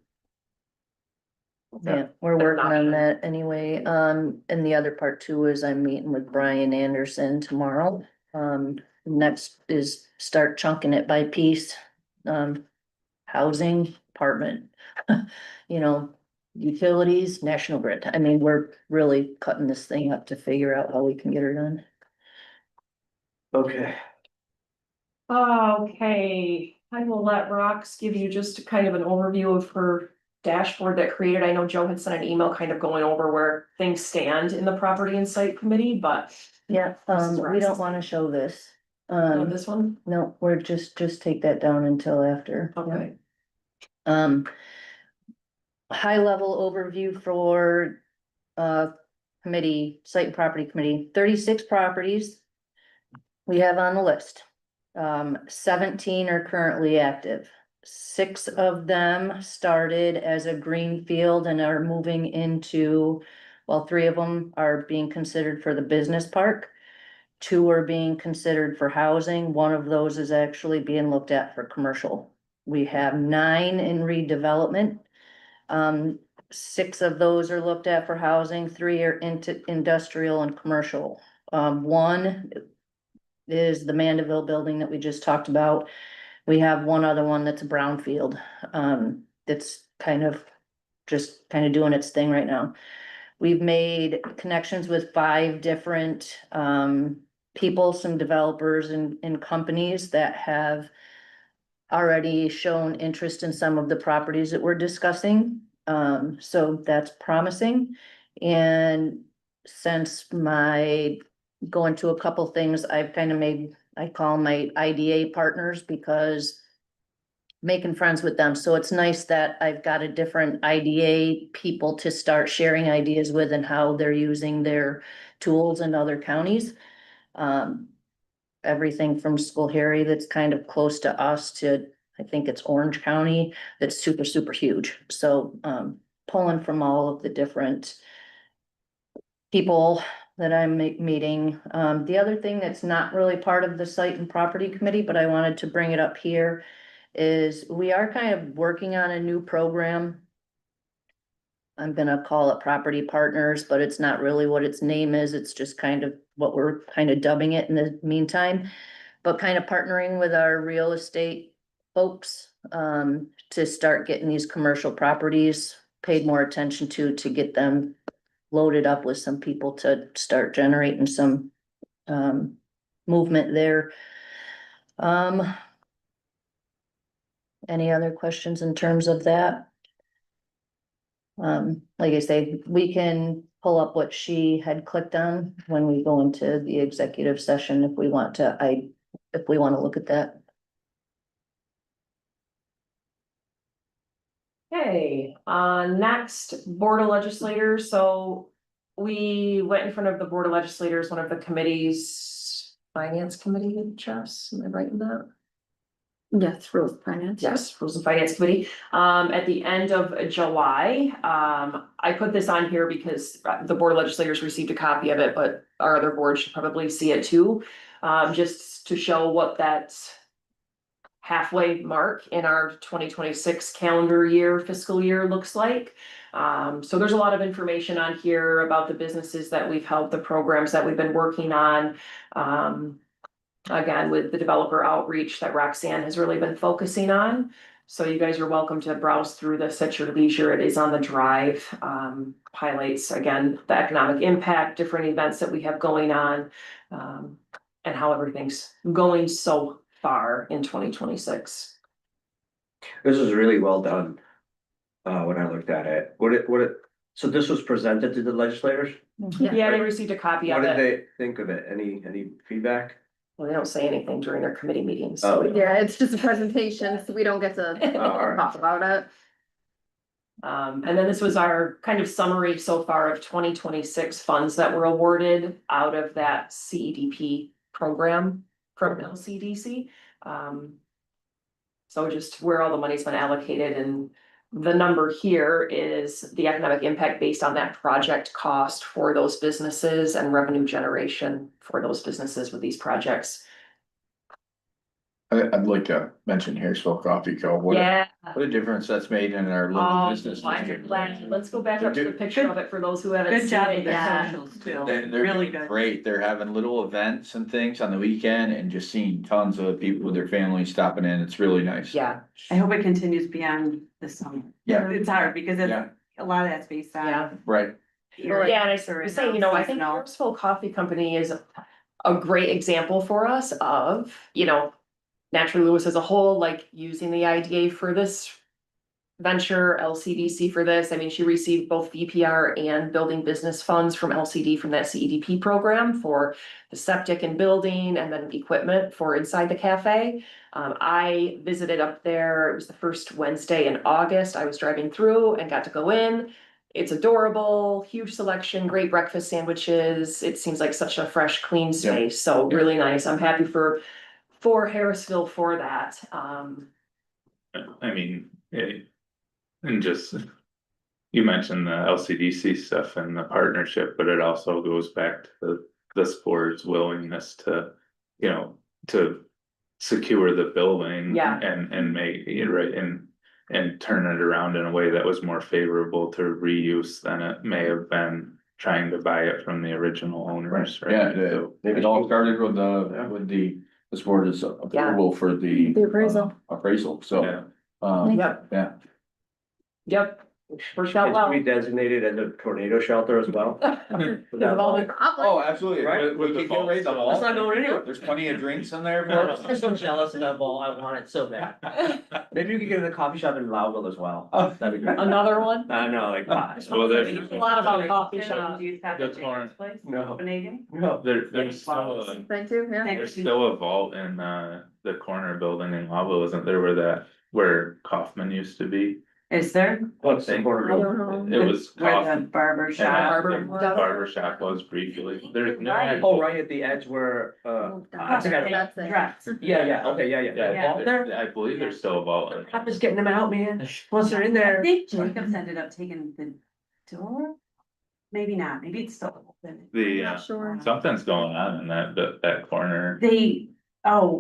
[SPEAKER 2] Yeah, we're working on that anyway. And the other part too is I'm meeting with Brian Anderson tomorrow. Next is start chunking it by piece. Housing, apartment, you know, utilities, National Grid. I mean, we're really cutting this thing up to figure out how we can get her done.
[SPEAKER 1] Okay.
[SPEAKER 4] Okay, I will let Rox give you just kind of an overview of her dashboard that created. I know Joe had sent an email kind of going over where things stand in the property and site committee, but.
[SPEAKER 2] Yeah,
[SPEAKER 4] This is
[SPEAKER 2] we don't
[SPEAKER 4] Rox's.
[SPEAKER 2] wanna show this.
[SPEAKER 4] This one,
[SPEAKER 2] No, we're just take that down until after.
[SPEAKER 4] okay.
[SPEAKER 2] Um. High level overview for, committee, site and property committee, 36 properties. We have on the list. 17 are currently active. 6 of them started as a greenfield and are moving into, well, 3 of them are being considered for the business park. 2 are being considered for housing. 1 of those is actually being looked at for commercial. We have 9 in redevelopment. 6 of those are looked at for housing, 3 are into industrial and commercial. 1 is the Mandeville building that we just talked about. We have 1 other one that's a brownfield. It's kind of doing its thing right now. We've made connections with 5 different people, some developers and companies that have already shown interest in some of the properties that we're discussing. So that's promising. And since my going to a couple things, I've kind of made, I call my IDA partners because making friends with them. So it's nice that I've got a different IDA people to start sharing ideas with and how they're using their tools in other counties. Everything from Schoolharry that's kind of close to us to, I think it's Orange County, that's super, super huge. So, pulling from all of the different people that I'm meeting. The other thing that's not really part of the site and property committee, but I wanted to bring it up here, is we are kind of working on a new program. I'm gonna call it Property Partners, but it's not really what its name is. It's just kind of what we're kind of dubbing it in the meantime. But kind of partnering with our real estate folks, to start getting these commercial properties paid more attention to get them loaded up with some people to start generating some, movement there. Any other questions in terms of that? Like I say, we can pull up what she had clicked on when we go into the executive session if we want to, if we want to look at that.
[SPEAKER 4] Okay, next, Board of Legislators, so we went in front of the Board of Legislators, one of the committees, Finance Committee, Jess, am I right in that?
[SPEAKER 10] Yes, rules of finance.
[SPEAKER 4] Yes, Rules and Finance Committee, at the end of July, I put this on here because the Board of Legislators received a copy of it, but our other board should probably see it too. Just to show what that halfway mark in our 2026 calendar year, fiscal year looks like. So there's a lot of information on here about the businesses that we've helped, the programs that we've been working on. Again, with the developer outreach that Roxanne has really been focusing on. So you guys are welcome to browse through this at your leisure. It is on the drive. Highlights, again, the economic impact, different events that we have going on, and how everything's going so far in 2026.
[SPEAKER 1] This is really well done. When I looked at it, so this was presented to the legislators?
[SPEAKER 4] Yeah, they received a copy
[SPEAKER 1] What
[SPEAKER 4] of
[SPEAKER 1] did
[SPEAKER 4] it.
[SPEAKER 1] they think of it? Any feedback?
[SPEAKER 4] Well, they don't say anything during their committee meetings.
[SPEAKER 1] Oh.
[SPEAKER 10] Yeah, it's just a presentation, so we don't get to
[SPEAKER 1] Alright.
[SPEAKER 10] talk about it.
[SPEAKER 4] And then this was our kind of summary so far of 2026 funds that were awarded out of that CEDP program from LCDC. So just where all the money's been allocated, and the number here is the economic impact based on that project cost for those businesses and revenue generation for those businesses with these projects.
[SPEAKER 7] I'd like to mention Harrisville Coffee Co. What a difference that's made in our local business. district.
[SPEAKER 4] Let's go back up to the picture of it for those who haven't
[SPEAKER 6] Good
[SPEAKER 4] seen
[SPEAKER 6] job
[SPEAKER 4] it.
[SPEAKER 6] with the
[SPEAKER 4] Yeah.
[SPEAKER 6] socials too.
[SPEAKER 7] They're
[SPEAKER 6] Really
[SPEAKER 7] doing
[SPEAKER 6] good.
[SPEAKER 7] great. They're having little events and things on the weekend and just seeing tons of people with their families stopping in. It's really nice.
[SPEAKER 4] Yeah,
[SPEAKER 6] I hope it continues beyond the summer.
[SPEAKER 7] Yeah.
[SPEAKER 6] It's hard because it's,
[SPEAKER 7] Yeah,
[SPEAKER 6] a lot of that's based on.
[SPEAKER 4] yeah.
[SPEAKER 7] right.
[SPEAKER 4] Yeah, and I was saying, you know, I think
[SPEAKER 6] Seasonal.
[SPEAKER 4] Harrisville Coffee Company is a great example for us of, you know, Naturally Lewis as a whole, like using the IDA for this venture, LCDC for this. I mean, she received both VPR and building business funds from LCD from that CEDP program for the septic and building and then equipment for inside the cafe. I visited up there. It was the first Wednesday in August. I was driving through and got to go in. It's adorable, huge selection, great breakfast sandwiches. It seems like such a fresh, clean space. So really nice. I'm happy for Harrisville for that.
[SPEAKER 5] I mean, and just, you mentioned the LCDC stuff and the partnership, but it also goes back to this board's willingness to, you know, to secure the building.
[SPEAKER 4] Yeah.
[SPEAKER 5] And make it right and turn it around in a way that was more favorable to reuse than it may have been trying to buy it from the original owners, right?
[SPEAKER 7] Yeah,
[SPEAKER 5] So,
[SPEAKER 7] it all started with this board's approval for the.
[SPEAKER 10] The appraisal.
[SPEAKER 7] Appraisal, so,
[SPEAKER 5] Yeah.
[SPEAKER 4] Yep.
[SPEAKER 7] yeah.
[SPEAKER 4] Yep. Worked out
[SPEAKER 1] It's
[SPEAKER 4] well.
[SPEAKER 1] to be designated as a tornado shelter as well.
[SPEAKER 7] Oh, absolutely.
[SPEAKER 1] Right?
[SPEAKER 7] We could get rid of the
[SPEAKER 1] That's not
[SPEAKER 7] vault.
[SPEAKER 1] going anywhere.
[SPEAKER 7] There's plenty of drinks in there for us.
[SPEAKER 1] I'm so jealous of that ball. I want it so bad. Maybe you could get in the coffee shop in Loudville as well. That'd be great.
[SPEAKER 4] Another one?
[SPEAKER 1] I know, like five.
[SPEAKER 5] Well, there's,
[SPEAKER 4] A lot about coffee shop.
[SPEAKER 6] Do you have
[SPEAKER 5] That's
[SPEAKER 6] a
[SPEAKER 5] fine.
[SPEAKER 6] place?
[SPEAKER 1] No.
[SPEAKER 6] Copenhagen?
[SPEAKER 1] No.
[SPEAKER 5] there's still
[SPEAKER 10] Thank you, yeah.
[SPEAKER 5] there's still a vault in the corner building in Lavelle, isn't there, where Kaufman used to be?
[SPEAKER 6] Is there?
[SPEAKER 1] What's the corner?
[SPEAKER 10] I don't know.
[SPEAKER 5] It was
[SPEAKER 6] Where the
[SPEAKER 5] Kaufman.
[SPEAKER 6] barber
[SPEAKER 5] And
[SPEAKER 6] shop.
[SPEAKER 5] the barber shop was briefly, there's no.
[SPEAKER 6] Right.
[SPEAKER 1] Oh, right at the edge where, I think I.
[SPEAKER 10] That's it.
[SPEAKER 6] Dress.
[SPEAKER 1] Yeah, okay, yeah.
[SPEAKER 5] Yeah,
[SPEAKER 1] Vault there?
[SPEAKER 5] I believe there's still a vault. in
[SPEAKER 1] I'm just getting them out, man. Once they're in
[SPEAKER 6] I
[SPEAKER 1] there.
[SPEAKER 6] think Jacobs ended up taking the door. Maybe not, maybe it's still open.
[SPEAKER 5] The,
[SPEAKER 10] Not sure.
[SPEAKER 5] something's going on in that corner.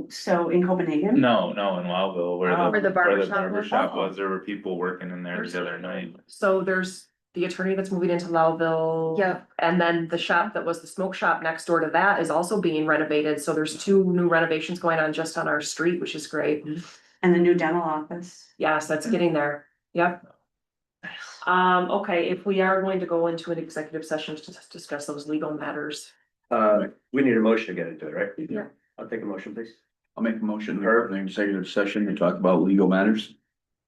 [SPEAKER 6] So in Copenhagen?
[SPEAKER 5] No, in Wellville, where
[SPEAKER 6] Oh.
[SPEAKER 5] the,
[SPEAKER 10] Where the
[SPEAKER 5] where the
[SPEAKER 10] barber shop
[SPEAKER 5] barber
[SPEAKER 10] was?
[SPEAKER 5] shop was, there were people working in there the other night.
[SPEAKER 4] So there's the attorney that's moving into Loudville.
[SPEAKER 10] Yeah.
[SPEAKER 4] And then the shop that was the smoke shop next door to that is also being renovated. So there's 2 new renovations going on just on our street, which is great.
[SPEAKER 6] And the new dental office.
[SPEAKER 4] Yes, that's getting there. Yep. Okay, if we are going to go into an executive session to discuss those legal matters.
[SPEAKER 1] We need a motion to get into it, right?
[SPEAKER 10] Yeah.
[SPEAKER 1] I'll take a motion, please.
[SPEAKER 7] I'll make a motion for the executive session to talk about legal matters.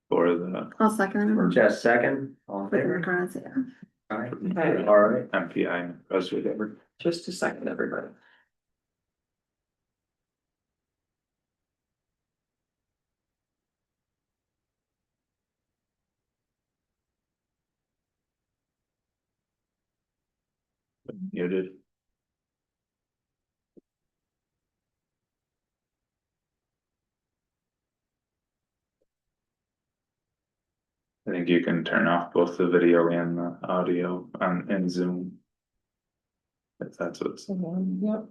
[SPEAKER 5] For the
[SPEAKER 10] I'll second.
[SPEAKER 1] Just second, all in
[SPEAKER 10] With
[SPEAKER 1] favor?
[SPEAKER 10] regards, yeah.
[SPEAKER 1] All right,
[SPEAKER 4] Okay.
[SPEAKER 1] all right.
[SPEAKER 5] MPI, President.
[SPEAKER 4] Just a second, everybody.
[SPEAKER 5] Muted. I think you can turn off both the video and the audio in Zoom. If that's what's.
[SPEAKER 4] Yep.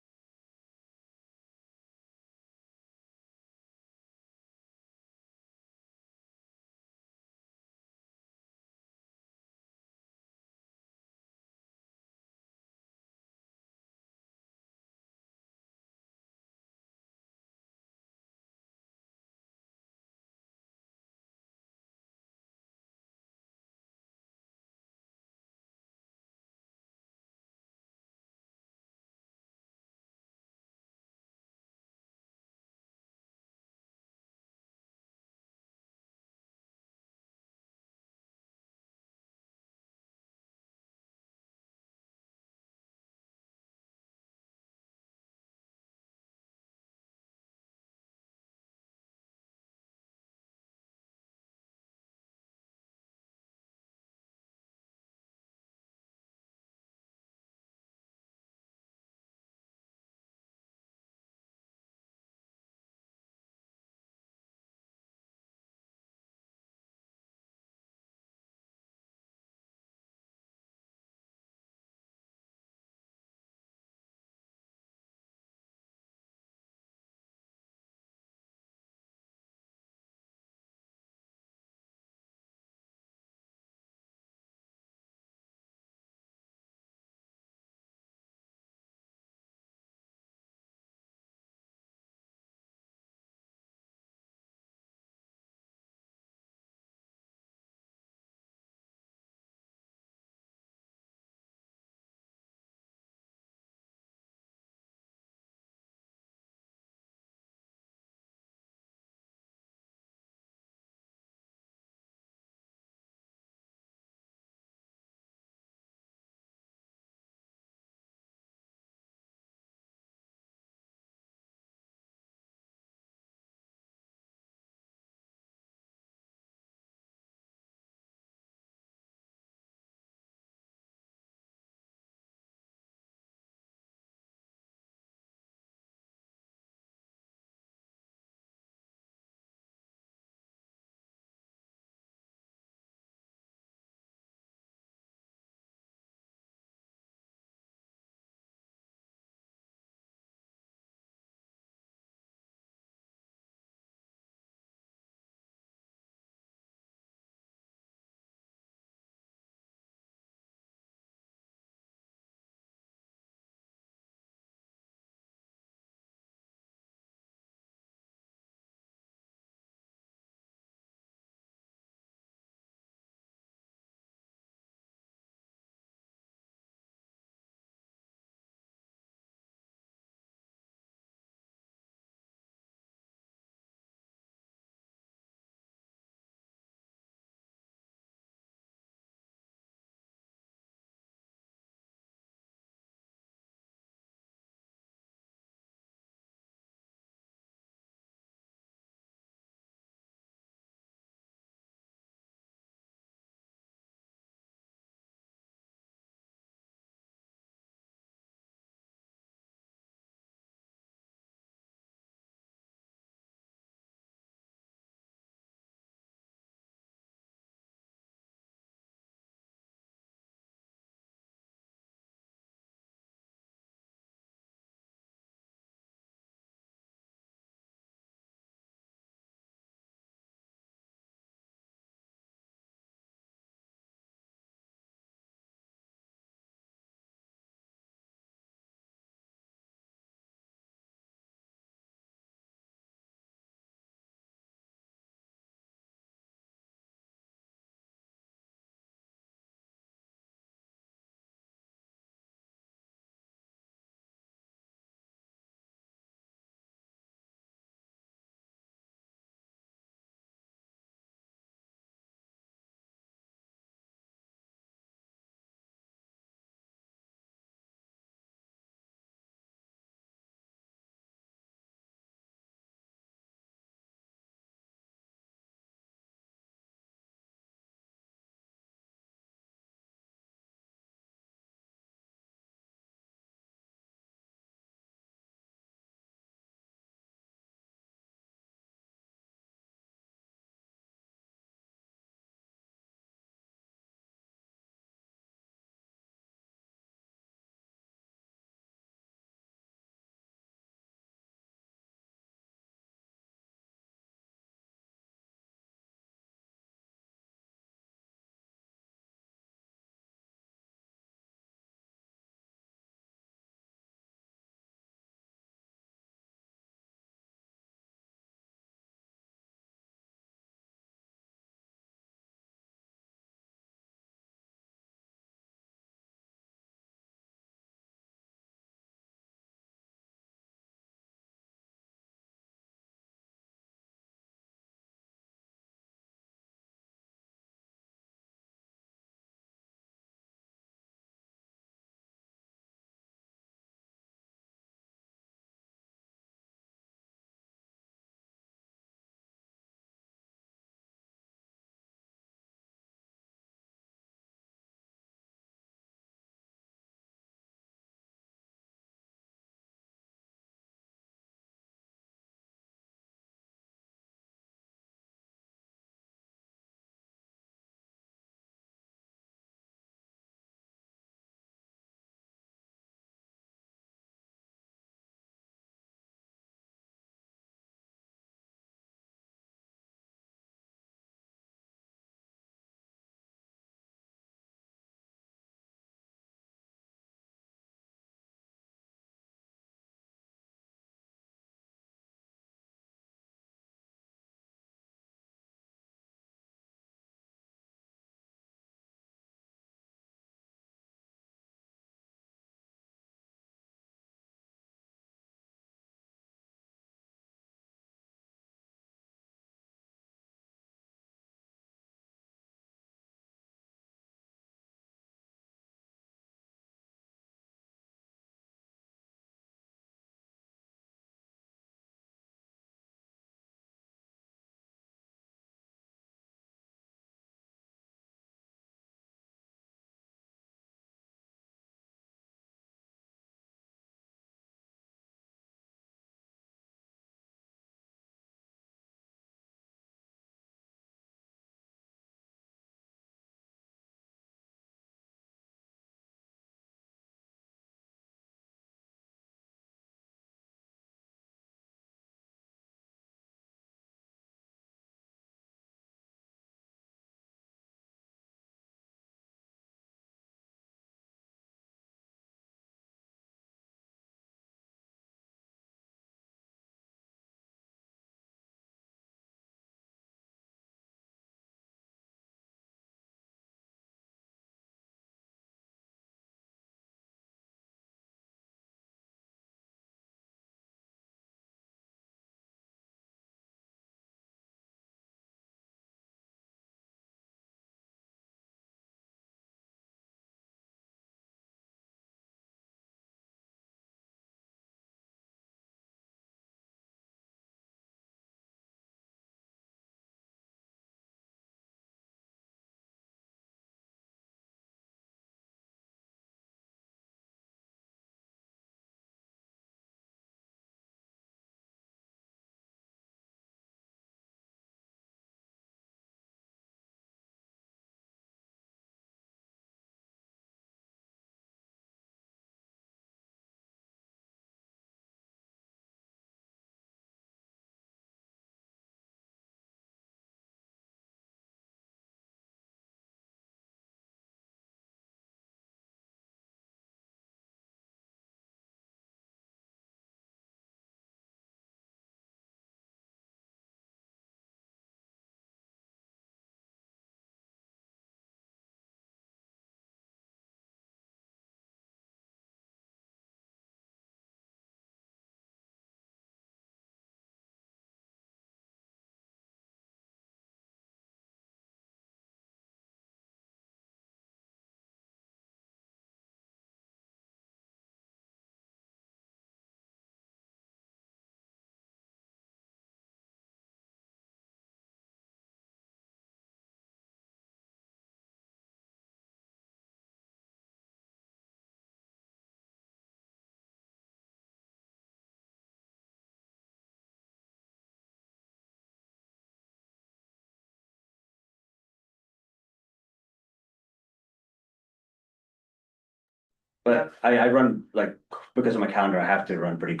[SPEAKER 1] But I run like, because of my calendar, I have to run pretty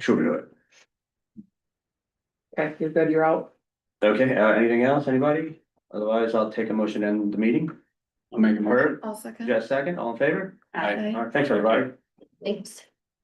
[SPEAKER 1] true to it.
[SPEAKER 4] Okay, you're good, you're out.
[SPEAKER 1] Okay, anything else, anybody? Otherwise, I'll take a motion to end the meeting.
[SPEAKER 5] I'll make a motion.
[SPEAKER 1] Herb,
[SPEAKER 10] I'll second.
[SPEAKER 1] just a second, all in favor?
[SPEAKER 6] Aye.
[SPEAKER 1] All right, thanks, everybody.
[SPEAKER 2] Thanks.